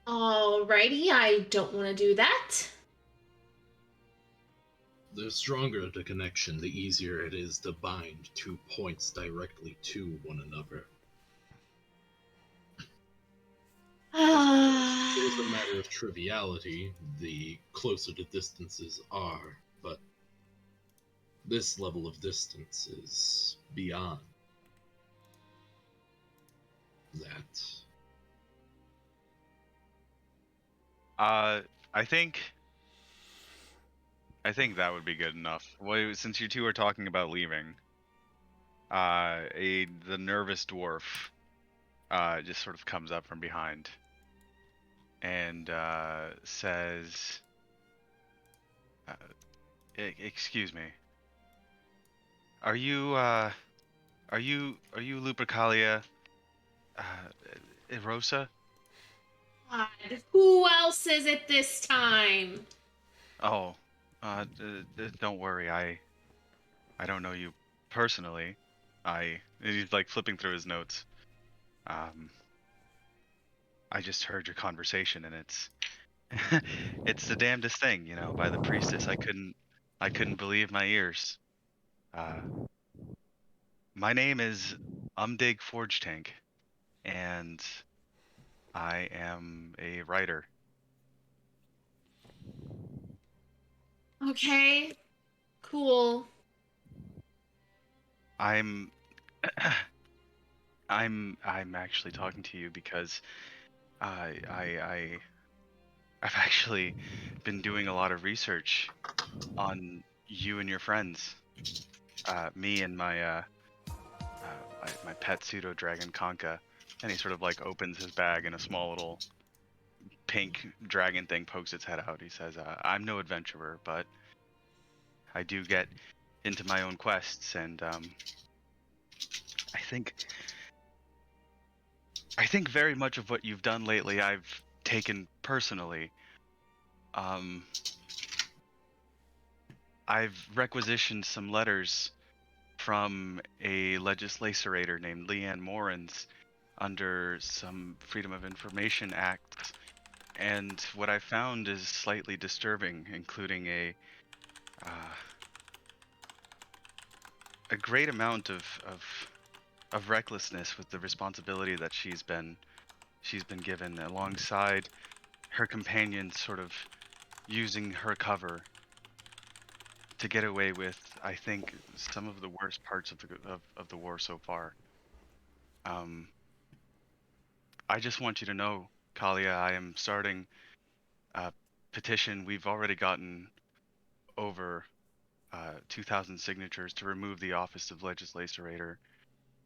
Alrighty, I don't want to do that. The stronger the connection, the easier it is to bind 2 points directly to one another. It is a matter of triviality, the closer the distances are, but this level of distance is beyond that. I think that would be good enough. Well, since you two are talking about leaving, the nervous dwarf just sort of comes up from behind and says, "Excuse me. Are you Lupercalia Erosa?" God, who else is it this time? Oh, don't worry. I don't know you personally. He's like flipping through his notes. I just heard your conversation, and it's it's the damnedest thing, you know. By the priestess, I couldn't believe my ears. My name is Umdig Forge Tank, and I am a writer. Okay, cool. I'm I'm actually talking to you because I've actually been doing a lot of research on you and your friends. Me and my pet pseudo dragon Kanka, and he sort of like opens his bag and a small little pink dragon thing pokes its head out. He says, "I'm no adventurer, but I do get into my own quests, and I think very much of what you've done lately I've taken personally. I've requisitioned some letters from a legislator named Leanne Morans under some Freedom of Information Acts, and what I found is slightly disturbing, including a great amount of recklessness with the responsibility that she's been given, alongside her companions sort of using her cover to get away with, I think, some of the worst parts of the war so far. I just want you to know, Calia, I am starting a petition. We've already gotten over 2,000 signatures to remove the office of legislator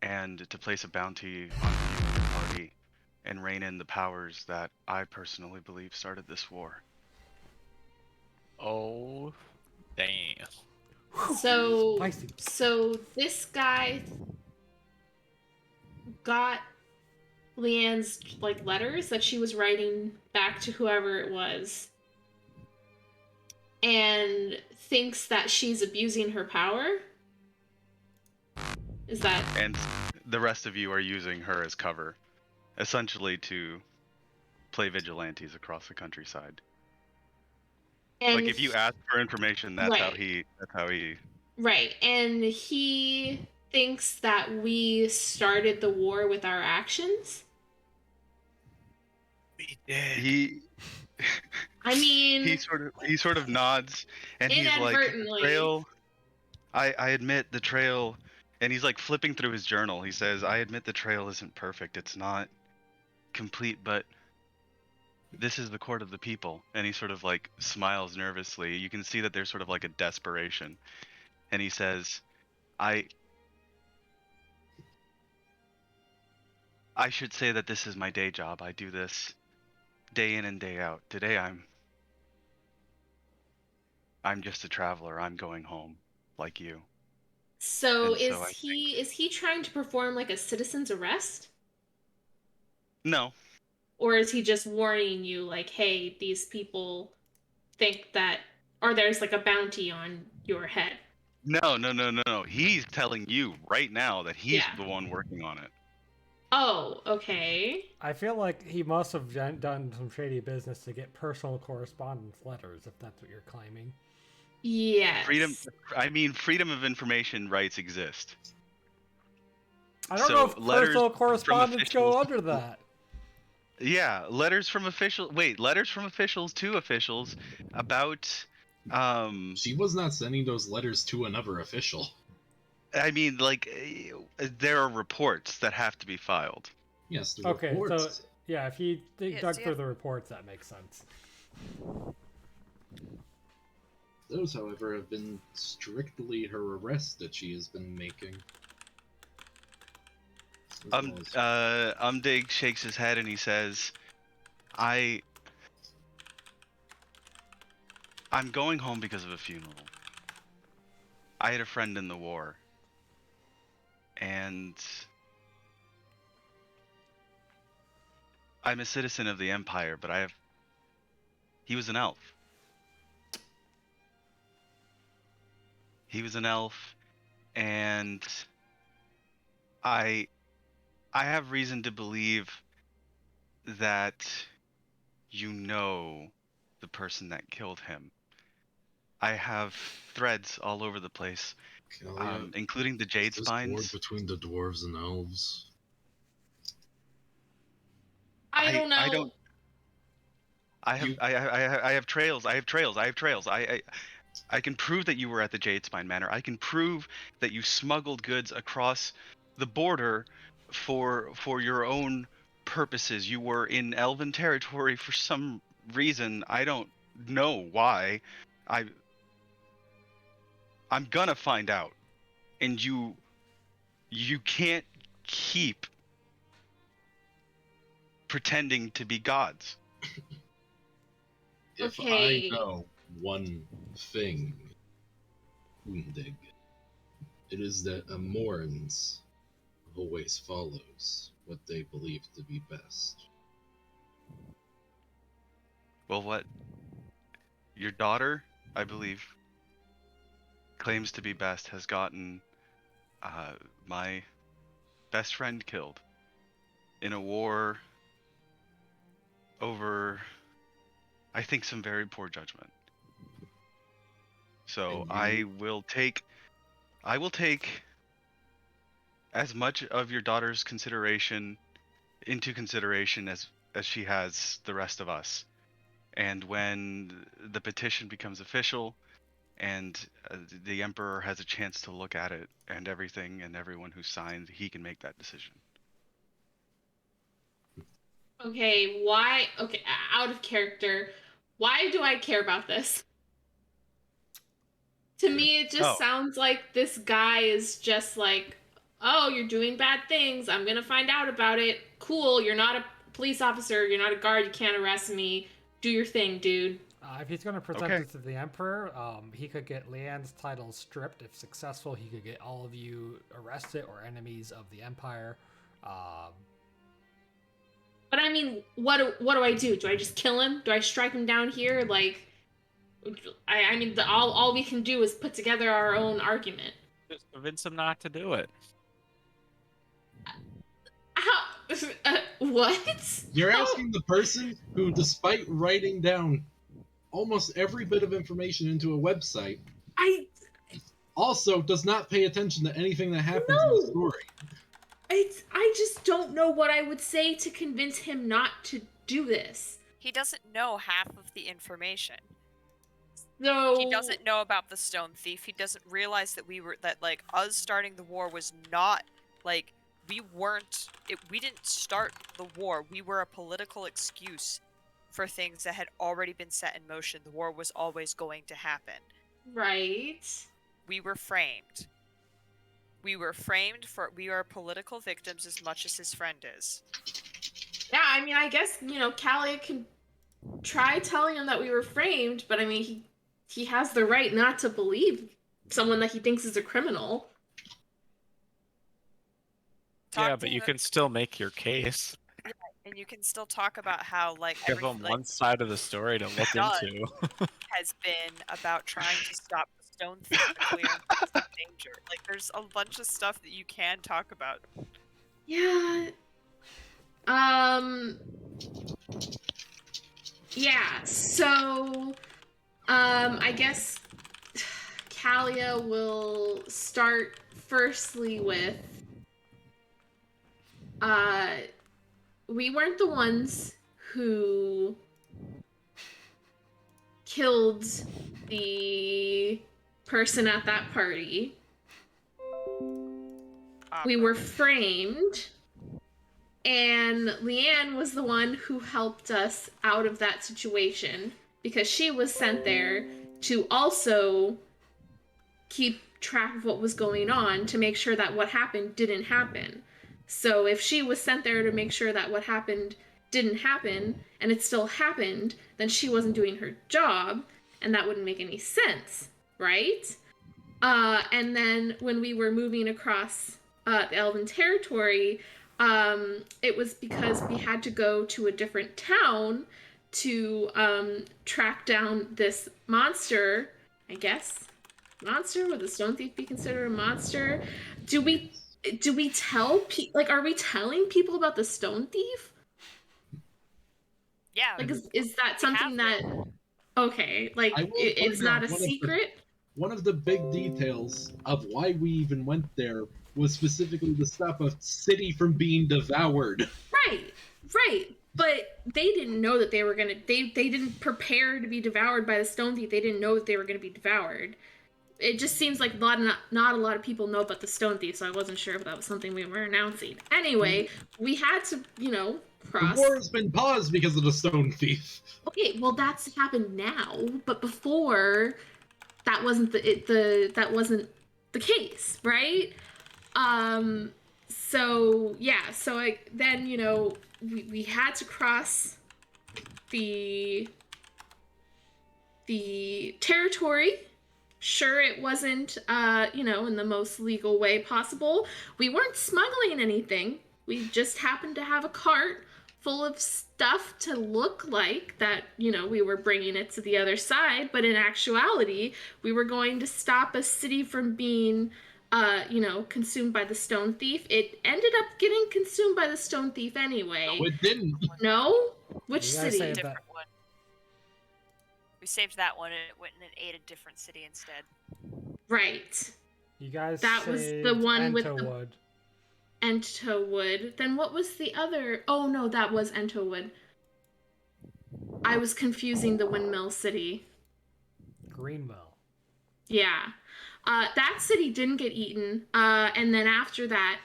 and to place a bounty on the party and rein in the powers that I personally believe started this war. Oh, damn. So, Spicy. so this guy got Leanne's like letters that she was writing back to whoever it was, and thinks that she's abusing her power. Is that? And the rest of you are using her as cover, essentially to play vigilantes across the countryside. And Like, if you ask for information, that's how Right. he Right, and he thinks that we started the war with our actions. We did. I mean, he sort of nods, and he's like, inadvertently. trail. I admit the trail, and he's like flipping through his journal. He says, I admit the trail isn't perfect. It's not complete, but this is the court of the people. And he sort of like smiles nervously. You can see that there's sort of like a desperation. And he says, I should say that this is my day job. I do this day in and day out. Today I'm just a traveler. I'm going home, like you. So And is so he trying to perform like a citizen's arrest? No. Or is he just warning you like, hey, these people think that, or there's like a bounty on your head? No. He's telling you right now that he's Yeah. the one working on it. Oh, okay. I feel like he must have done some shady business to get personal correspondence letters, if that's what you're claiming. Yes. Freedom of information rights exist. I don't So know if letters personal from correspondence go officials- under that. Yeah, letters from officials to officials about She was not sending those letters to another official. there are reports that have to be filed. Yes, the Okay, reports. so yeah, if he Yes, dug yeah. through the reports, that makes sense. Those, however, have been strictly her arrest that she has been making. As well as- Umdig shakes his head and he says, I'm going home because of a funeral. I had a friend in the war. And I'm a citizen of the Empire, but he was an elf. He was an elf, and I have reason to believe that you know the person that killed him. I have threads all over the place, Calia, including the jade is this war spines. between the dwarves and elves? I don't know. I have trails. I can prove that you were at the Jadespine Manor. I can prove that you smuggled goods across the border for your own purposes. You were in Elven territory for some reason. I don't know why. I'm gonna find out. And you can't keep pretending to be gods. If Okay. I know one thing, Undig, it is that Amorans always follows what they believe to be best. Well, what your daughter, I believe, claims to be best has gotten my best friend killed in a war over I think, some very poor judgment. So And I will take as much of your daughter's consideration into consideration as she has the rest of us. And when the petition becomes official and the emperor has a chance to look at it and everything and everyone who signed, he can make that decision. Okay, why? Okay, out of character. Why do I care about this? To me, it just sounds like this guy is just like, oh, you're doing bad things. I'm gonna find out about it. Cool, you're not a police officer. You're not a guard. You can't arrest me. Do your thing, dude. If he's going to present it to the Emperor, he could get Leanne's title stripped. If successful, he could get all of you arrested or enemies of the Empire. But I mean, what do I do? Do I just kill him? Do I strike him down here? Like, I mean, all we can do is put together our own argument. Just convince him not to do it. How? What? You're asking the person who, despite writing down almost every bit of information into a website, also does not pay attention to anything that happens in the story. I just don't know what I would say to convince him not to do this. He doesn't know half of the information. No. He doesn't know about the stone thief. He doesn't realize that like us starting the war was not like we didn't start the war. We were a political excuse for things that had already been set in motion. The war was always going to happen. Right. We were framed. We are political victims as much as his friend is. Yeah, I mean, I guess, Calia can try telling him that we were framed, but I mean, he has the right not to believe someone that he thinks is a criminal. Yeah, but you can still make your case. Yeah, and you can still talk about how, like, give them one side of the story to look into. has been about trying to stop the stone thief and clear danger. Like, there's a bunch of stuff that you can talk about. Yeah. Yeah, so, I guess Calia will start firstly with, we weren't the ones who killed the person at that party. We were framed, and Leanne was the one who helped us out of that situation because she was sent there to also keep track of what was going on to make sure that what happened didn't happen. So if she was sent there to make sure that what happened didn't happen and it still happened, then she wasn't doing her job, and that wouldn't make any sense, right? And then when we were moving across the Elven territory, it was because we had to go to a different town to track down this monster, I guess. Monster? Would the stone thief be considered a monster? Do we tell are we telling people about the stone thief? Yeah. Like, is that something that... Okay, like, it's not a secret? One of the big details of why we even went there was specifically to stop a city from being devoured. Right. But they didn't know that they were gonna... They didn't prepare to be devoured by the stone thief. They didn't know that they were gonna be devoured. It just seems like not a lot of people know about the stone thief, so I wasn't sure if that was something we were announcing. Anyway, we had to, cross... The war has been paused because of the stone thief. Okay, well, that's happened now, but before, that wasn't that wasn't the case, right? So then, we had to cross the territory. Sure, it wasn't, in the most legal way possible. We weren't smuggling anything. We just happened to have a cart full of stuff to look like that, we were bringing it to the other side. But in actuality, we were going to stop a city from being, consumed by the stone thief. It ended up getting consumed by the stone thief anyway. No, it didn't. No? Which city? Different one. We saved that one and it went and ate a different city instead. Right. You guys That was the saved one with the Entowood. Entowood. Then what was the other? Oh no, that was Entowood. I was confusing the Windmill City. Greenville. Yeah. That city didn't get eaten. And then after that,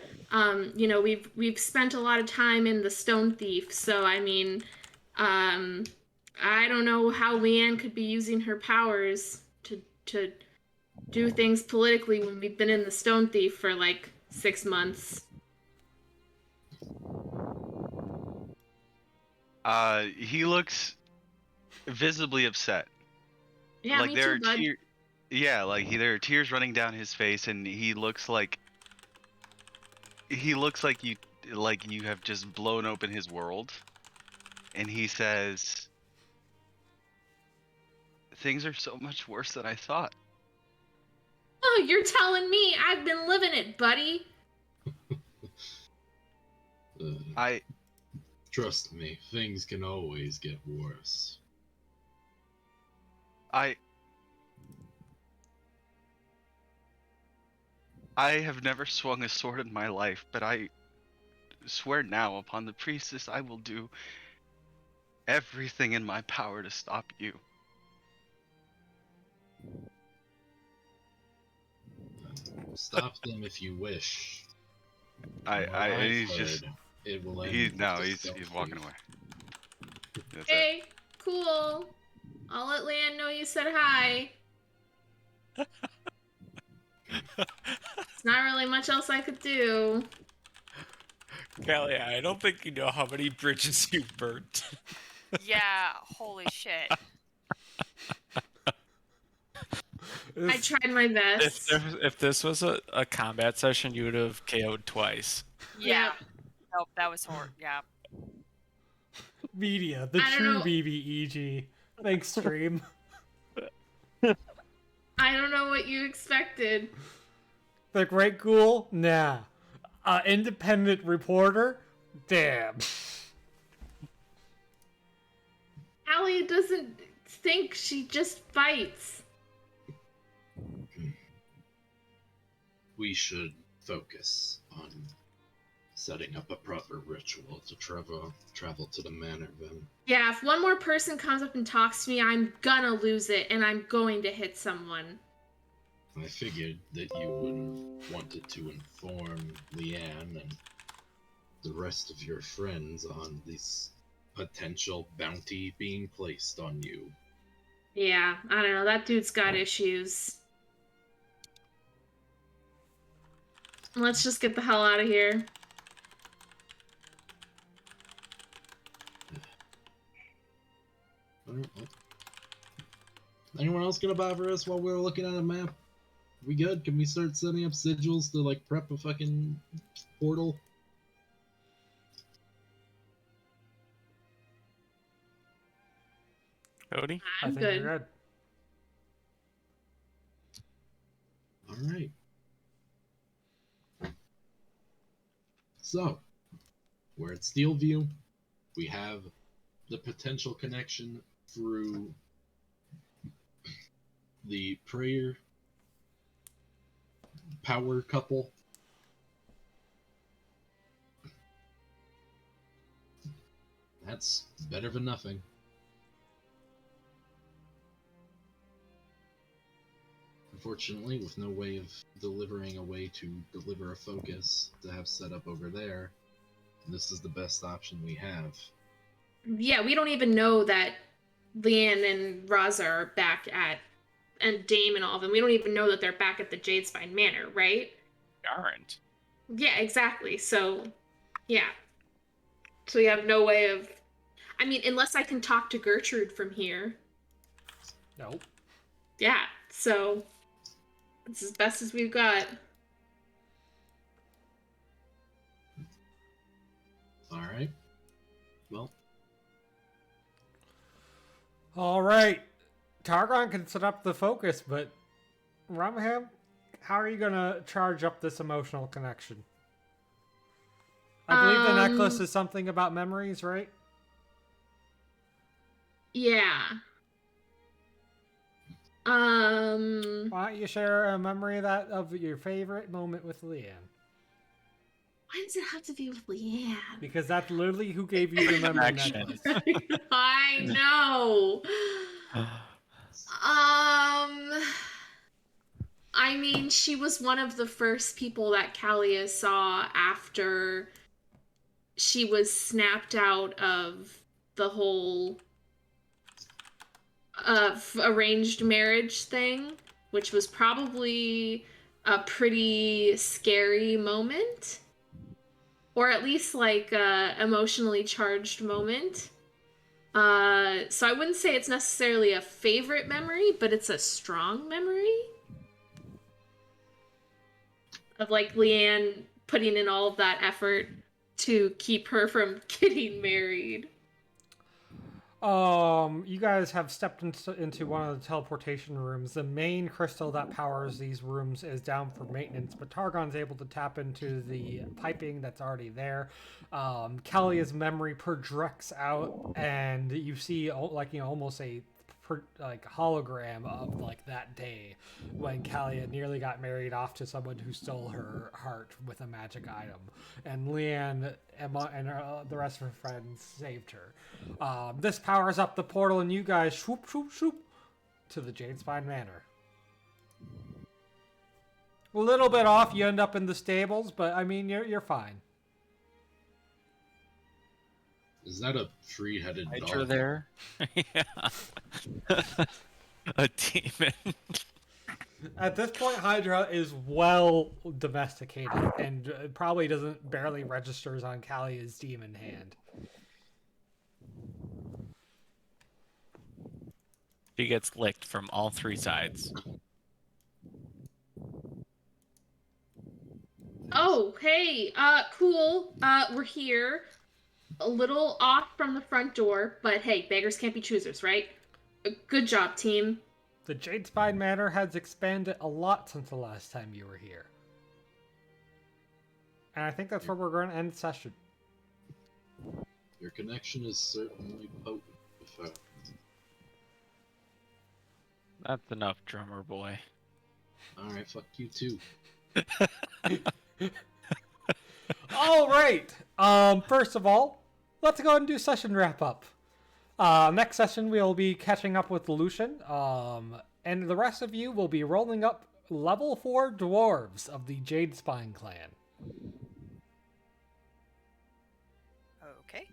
we've spent a lot of time in the Stone Thief. So I mean, I don't know how Leanne could be using her powers to do things politically when we've been in the Stone Thief for like 6 months. He looks visibly upset. Yeah, Like me there too, are bud. there are tears running down his face, and he looks like you have just blown open his world. And he says, "Things are so much worse than I thought." Oh, you're telling me I've been living it, buddy. I Trust me, things can always get worse. I have never swung a sword in my life, but I swear now upon the priestess I will do everything in my power to stop you. Stop them if you wish. And he's just it will end. he's with walking self-hate. away. That's it. Hey, cool. I'll let Leanne know you said hi. It's not really much else I could do. Calia, I don't think you know how many bridges you've burnt. Yeah, holy shit. I tried my best. If this was a combat session, you would have KO'd twice. Yeah. Yep. Nope, that was horrible. Yeah. Media, the I don't true know. BBEG. Thanks, stream. I don't know what you expected. The Great Ghoul? Nah. Independent reporter? Damn. Allie doesn't think, she just fights. We should focus on setting up a proper ritual to travel to the manor then. Yeah, if one more person comes up and talks to me, I'm gonna lose it, and I'm going to hit someone. I figured that you would have wanted to inform Leanne and the rest of your friends on this potential bounty being placed on you. Yeah, I don't know, that dude's got issues. Let's just get the hell out of here. Alright. Anyone else gonna bother us while we're looking at a map? We good? Can we start setting up sigils to like prep a fucking portal? Cody? I I'm think good. you're good. Alright. So, we're at Steelview. We have the potential connection through the prayer power couple. That's better than nothing. Unfortunately, with no way of delivering a way to deliver a focus to have set up over there, this is the best option we have. Yeah, we don't even know that Leanne and Raza are back at, and Dame and all of them, we don't even know that they're back at the Jadespine Manor, right? Aren't. Yeah, exactly. So, yeah. So we have no way of... I mean, unless I can talk to Gertrude from here. Nope. Yeah, so... it's as best as we've got. Alright. Well, Alright. Targon can set up the focus, but Rumham, how are you gonna charge up this emotional connection? I believe the necklace is something about memories, right? Yeah. Why don't you share a memory of your favorite moment with Leanne? Why does it have to be with Leanne? Because that's literally who gave you the memory Connection. necklace. I know. I mean, she was one of the first people that Calia saw after she was snapped out of the whole arranged marriage thing, which was probably a pretty scary moment, or at least like a emotionally charged moment. So I wouldn't say it's necessarily a favorite memory, but it's a strong memory of like Leanne putting in all of that effort to keep her from getting married. You guys have stepped into one of the teleportation rooms. The main crystal that powers these rooms is down for maintenance, but Targon's able to tap into the piping that's already there. Calia's memory projects out, and you see almost a hologram of like that day when Calia nearly got married off to someone who stole her heart with a magic item, and Leanne, Emma, and the rest of her friends saved her. This powers up the portal, and you guys swoop, swoop, swoop to the Jadespine Manor. A little bit off, you end up in the stables, but I mean, you're fine. Is that a three-headed Hydra dog? there? Yeah. A demon. At this point, Hydra is well domesticated and probably barely registers on Calia's demon hand. She gets licked from all three sides. Oh, hey, cool. We're here. A little off from the front door, but hey, beggars can't be choosers, right? Good job, team. The Jadespine Manor has expanded a lot since the last time you were here. And I think that's where we're going to end the session. Your connection is certainly potent. If That's enough, drummer boy. Alright, fuck you too. All right. First of all, let's go ahead and do session wrap up. Next session, we'll be catching up with Luncheon. And the rest of you will be rolling up level 4 dwarves of the Jadespine clan. Okay.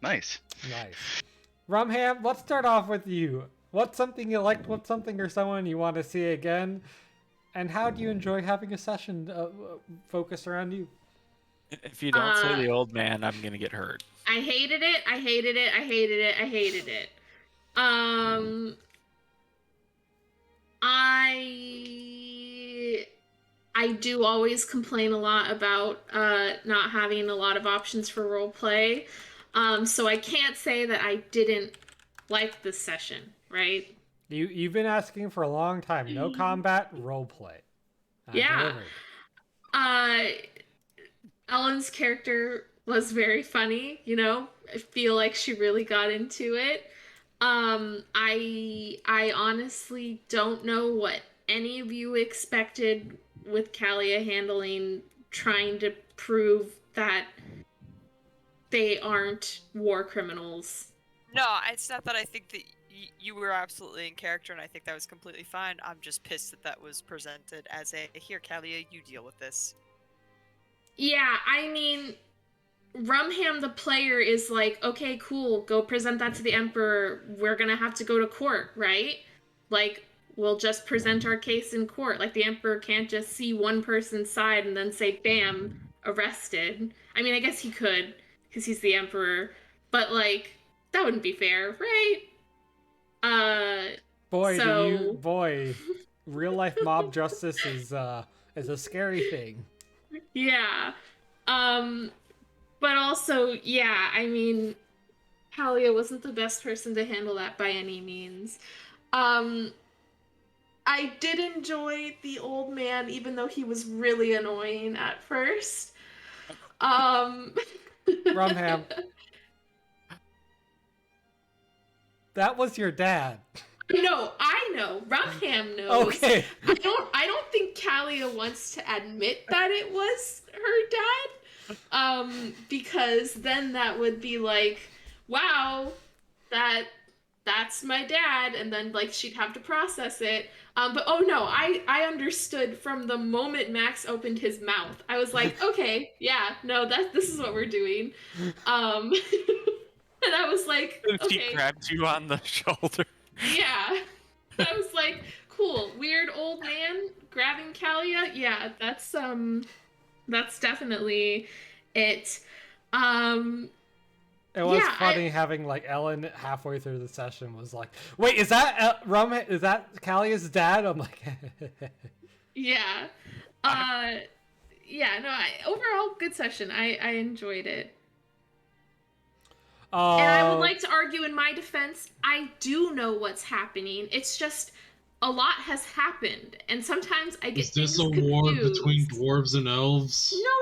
Nice. Nice. Rumham, let's start off with you. What's something you liked? What's something or someone you want to see again? And how do you enjoy having a session focused around you? If you don't say the old man, I'm gonna get hurt. I hated it. I hated it. I hated it. I hated it. I do always complain a lot about not having a lot of options for roleplay. So I can't say that I didn't like this session, right? You've been asking for a long time. No combat, roleplay. Yeah. Ellen's character was very funny, you know? I feel like she really got into it. I honestly don't know what any of you expected with Calia handling trying to prove that they aren't war criminals. No, it's not that I think that you were absolutely in character, and I think that was completely fine. I'm just pissed that that was presented as a, here, Calia, you deal with this. Yeah, I mean, Rumham the player is like, okay, cool, go present that to the Emperor. We're gonna have to go to court, right? Like, we'll just present our case in court. Like, the Emperor can't just see one person's side and then say, bam, arrested. I mean, I guess he could, because he's the Emperor. But, like, that wouldn't be fair, right? Real life mob justice is a scary thing. Yeah. But also, yeah, I mean, Calia wasn't the best person to handle that by any means. I did enjoy the old man, even though he was really annoying at first. Rumham. That was your dad. No, I know. Rumham knows. Okay. I don't think Calia wants to admit that it was her dad. Because then that would be like, wow, that's my dad, and then like she'd have to process it. But oh no, I understood from the moment Max opened his mouth. I was like, okay, yeah, no, this is what we're doing. And I was like, She okay, grabbed you on the shoulder. yeah. I was like, cool, weird old man grabbing Calia. Yeah, that's definitely it. Um, It was Yeah, funny having like Ellen halfway through the session was like, "Wait, is that is that Calia's dad?" I'm like, yeah. Yeah, no, overall good session. I enjoyed it. And I would like to argue in my defense, I do know what's happening. It's just a lot has happened, and sometimes I get Is this things a war confused. between dwarves and elves? No.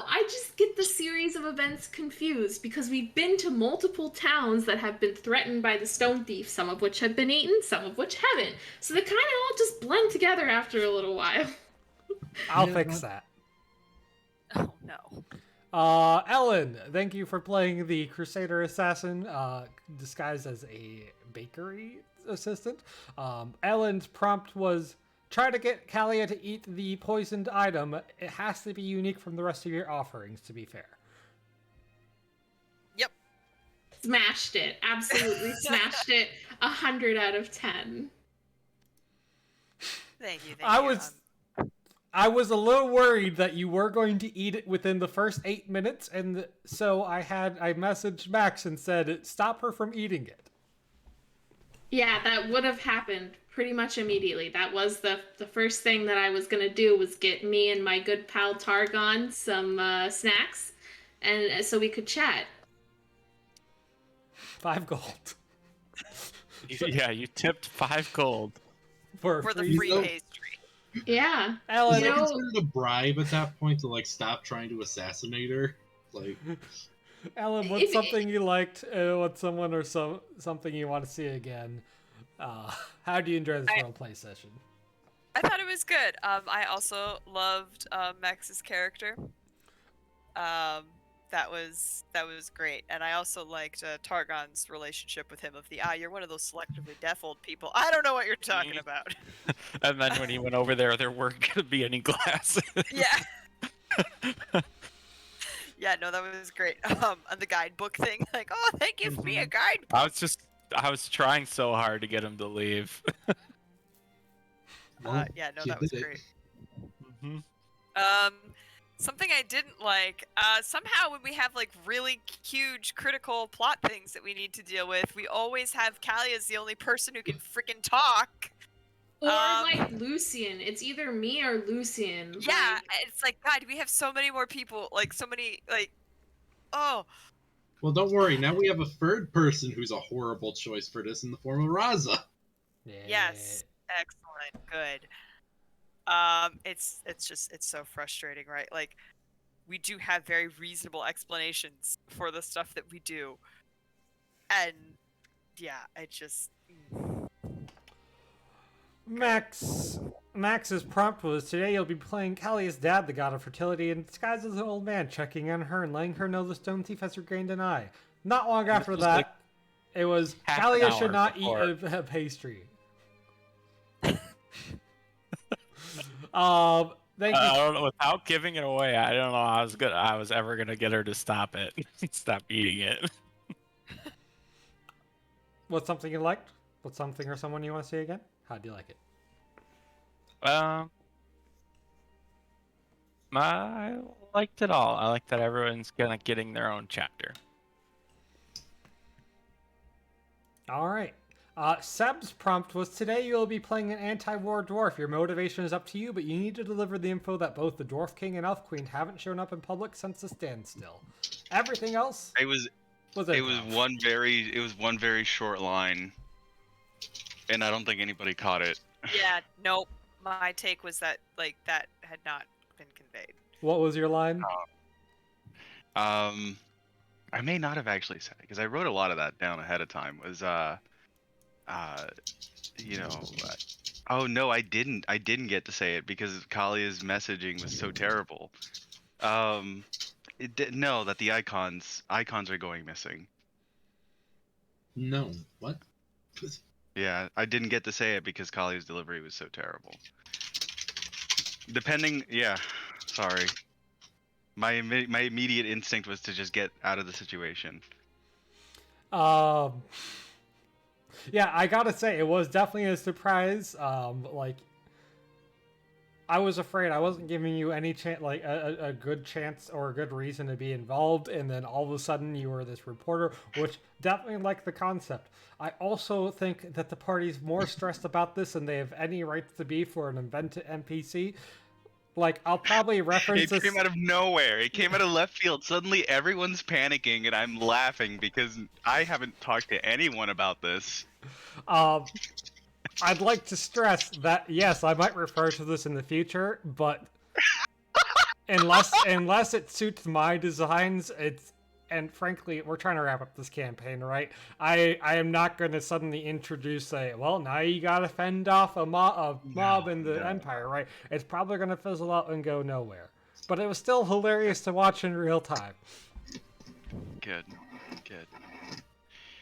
I just get the series of events confused because we've been to multiple towns that have been threatened by the stone thief, some of which have been eaten, some of which haven't. So they kind of all just blend together after a little while. I'll Yeah, fix that. Oh no. Ellen, thank you for playing the Crusader Assassin, disguised as a bakery assistant. Ellen's prompt was, try to get Calia to eat the poisoned item. It has to be unique from the rest of your offerings, to be fair. Yep. Smashed it. Absolutely smashed it. 100 out of 10. Thank you. I was a little worried that you were going to eat it within the first 8 minutes, and so I messaged Max and said, stop her from eating it. Yeah, that would have happened pretty much immediately. That was the first thing that I was gonna do was get me and my good pal Targon some snacks, and so we could chat. 5 gold. Yeah, you tipped 5 gold. For the free So- pastry. Yeah. Ellen, Is You that know- considered a bribe at that point to like stop trying to assassinate her? Like, Ellen, what's If- something you liked? What's someone or something you want to see again? How do you enjoy this roleplay session? I thought it was good. I also loved Max's character. That was great, and I also liked Targon's relationship with him. Of the you're one of those selectively deaf old people. I don't know what you're talking about. And then when he went over there weren't going to be any glasses. Yeah. Yeah, no, that was great. And the guidebook thing, like, oh, thank you for being a guidebook. I was trying so hard to get him to leave. well, Yeah, no, she that was did it. great. Mm-hmm. Something I didn't like, somehow when we have like really huge critical plot things that we need to deal with, we always have Calia as the only person who can freaking talk. Or like Lucian. It's either me or Lucian. Yeah, Like, it's like, God, we have so many more people, like so many, like, oh. Well, don't worry. Now we have a third person who's a horrible choice for this in the form of Raza. Yeah. Yes, excellent, good. It's so frustrating, right? Like, we do have very reasonable explanations for the stuff that we do, and yeah, it just. Max's prompt was, today you'll be playing Calia's dad, the god of fertility, in disguise as an old man, checking on her and letting her know the stone thief has regained an eye. Not long after was that, like it was, half Calia an should hour not before. eat a pastry. Thank you. I don't know, without giving it away, I don't know I was ever gonna get her to stop it. Stop eating it. What's something you liked? What's something or someone you want to see again? How do you like it? I liked it all. I like that everyone's getting their own chapter. All right. Seb's prompt was, today you'll be playing an anti-war dwarf. Your motivation is up to you, but you need to deliver the info that both the Dwarf King and Elf Queen haven't shown up in public since the standstill. Everything else It was improv. one very short line, and I don't think anybody caught it. Yeah, nope. My take was that like that had not been conveyed. What was your line? I may not have actually said it because I wrote a lot of that down ahead of time. Was you know, oh no, I didn't get to say it because Kalia's messaging was so terrible. No, that the icons are going missing. No, what? Yeah, I didn't get to say it because Kalia's delivery was so terrible. Yeah, sorry. My immediate instinct was to just get out of the situation. Yeah, I gotta say, it was definitely a surprise. Like, I was afraid I wasn't giving you any chance, like a good chance or a good reason to be involved, and then all of a sudden you were this reporter, which definitely like the concept. I also think that the party's more stressed about this than they have any rights to be for an event NPC. Like, I'll probably reference It this. came out of nowhere. It came out of left field. Suddenly everyone's panicking and I'm laughing because I haven't talked to anyone about this. I'd like to stress that, yes, I might refer to this in the future, but unless it suits my designs, and frankly, we're trying to wrap up this campaign, right? I am not going to suddenly introduce well, now you got to fend off a mob in the Empire, right? It's probably going to fizzle out and go nowhere. But it was still hilarious to watch in real time. Good.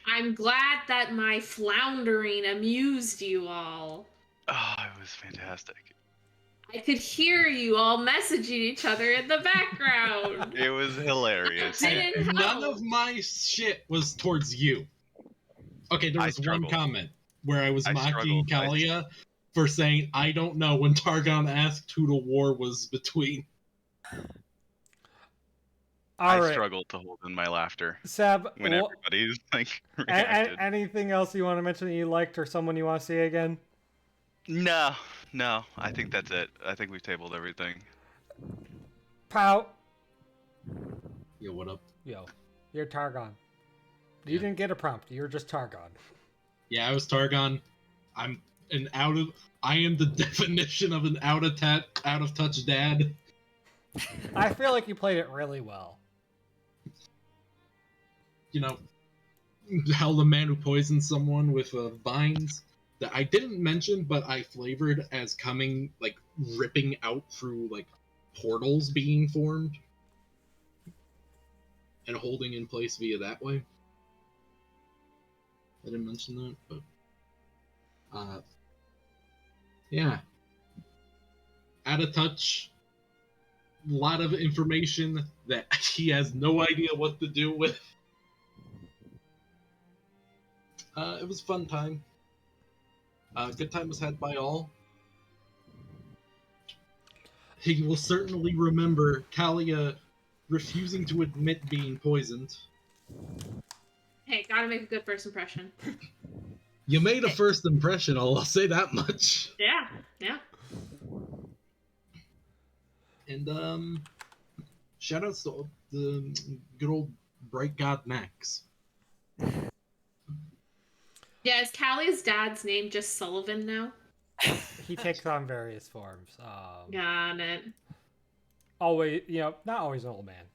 I'm glad that my floundering amused you all. Oh, it was fantastic. I could hear you all messaging each other in the background. It was hilarious. None of my shit was towards you. Okay, there was one comment where I was mocking Calia for saying, I don't know, when Targon asked who the war was between. I struggled to hold in my laughter. Seb, when everybody's like reacted. Anything else you want to mention that you liked or someone you want to see again? No. I think that's it. I think we've tabled everything. Pow. Yo, what up? Yo, you're Targon. You didn't get a prompt. You're just Targon. Yeah, I was Targon. I am the definition of an out of touch dad. I feel like you played it really well. You know, held a man who poisoned someone with vines that I didn't mention, but I flavored as coming, like, ripping out through, like, portals being formed and holding in place via that way. I didn't mention that, but yeah, out of touch. A lot of information that he has no idea what to do with. It was a fun time. Good time was had by all. He will certainly remember Calia refusing to admit being poisoned. Hey, gotta make a good first impression. You made a first impression, I'll say that much. Yeah. And shout outs to the good old Bright God Max. Yeah, is Callie's dad's name just Sullivan now? He takes on various forms. Got it. Always, not always an old man.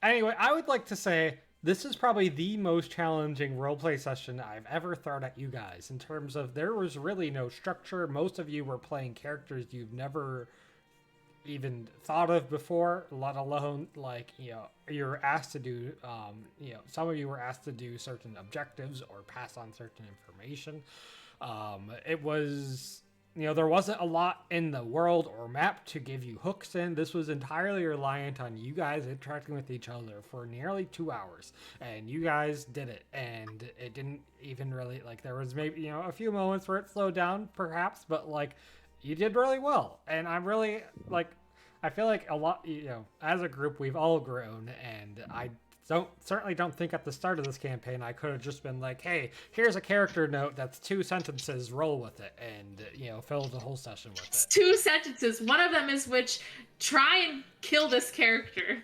Anyway, I would like to say this is probably the most challenging roleplay session I've ever thrown at you guys in terms of there was really no structure. Most of you were playing characters you've never even thought of before, let alone you're asked to do some of you were asked to do certain objectives or pass on certain information. It was there wasn't a lot in the world or map to give you hooks in. This was entirely reliant on you guys interacting with each other for nearly 2 hours, and you guys did it. And it didn't even really there was maybe a few moments where it slowed down perhaps, but you did really well. And I'm really I feel like a lot, as a group, we've all grown, and I certainly don't think at the start of this campaign I could have just been like, hey, here's a character note that's 2 sentences, roll with it, and fill the whole session with It's it. 2 sentences. One of them is which try and kill this character.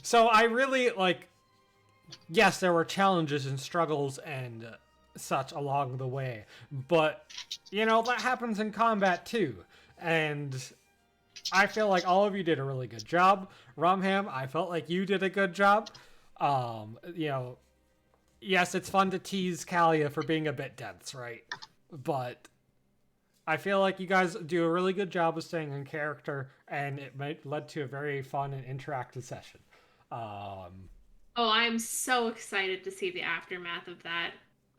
So I really yes, there were challenges and struggles and such along the way, but that happens in combat too, and I feel like all of you did a really good job. Rumham, I felt like you did a good job. Yes, it's fun to tease Calia for being a bit dense, right? but I feel like you guys do a really good job of staying in character, and it led to a very fun and interactive session. Oh, I'm so excited to see the aftermath of that.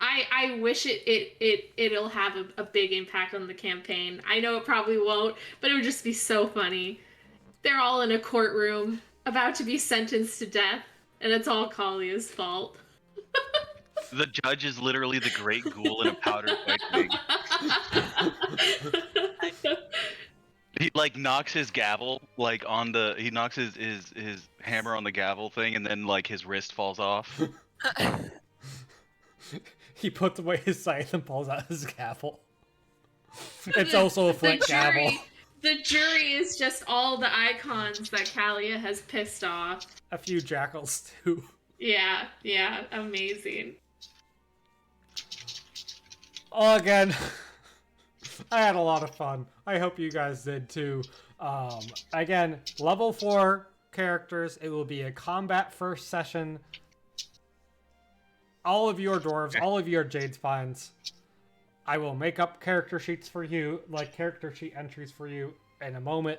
I wish it'll have a big impact on the campaign. I know it probably won't, but it would just be so funny. They're all in a courtroom, about to be sentenced to death, and it's all Calia's fault. The judge is literally the great ghoul in a powdered white wig. He like knocks his gavel like on the he knocks his hammer on the gavel thing, and then like his wrist falls off. He puts away his scythe and pulls out his gavel. It's also a flint gavel. The jury is just all the icons that Calia has pissed off. A few jackals too. Yeah, amazing. Oh, again, I had a lot of fun. I hope you guys did too. Again, level 4 characters. It will be a combat first session. All of you are dwarves, all of you are jade spines. I will make up character sheets for you, like character sheet entries for you in a moment.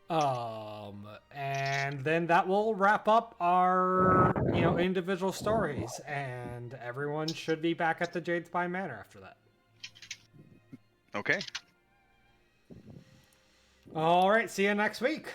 And then that will wrap up our, individual stories, and everyone should be back at the Jade Spine Manor after that. Okay. All right, see you next week.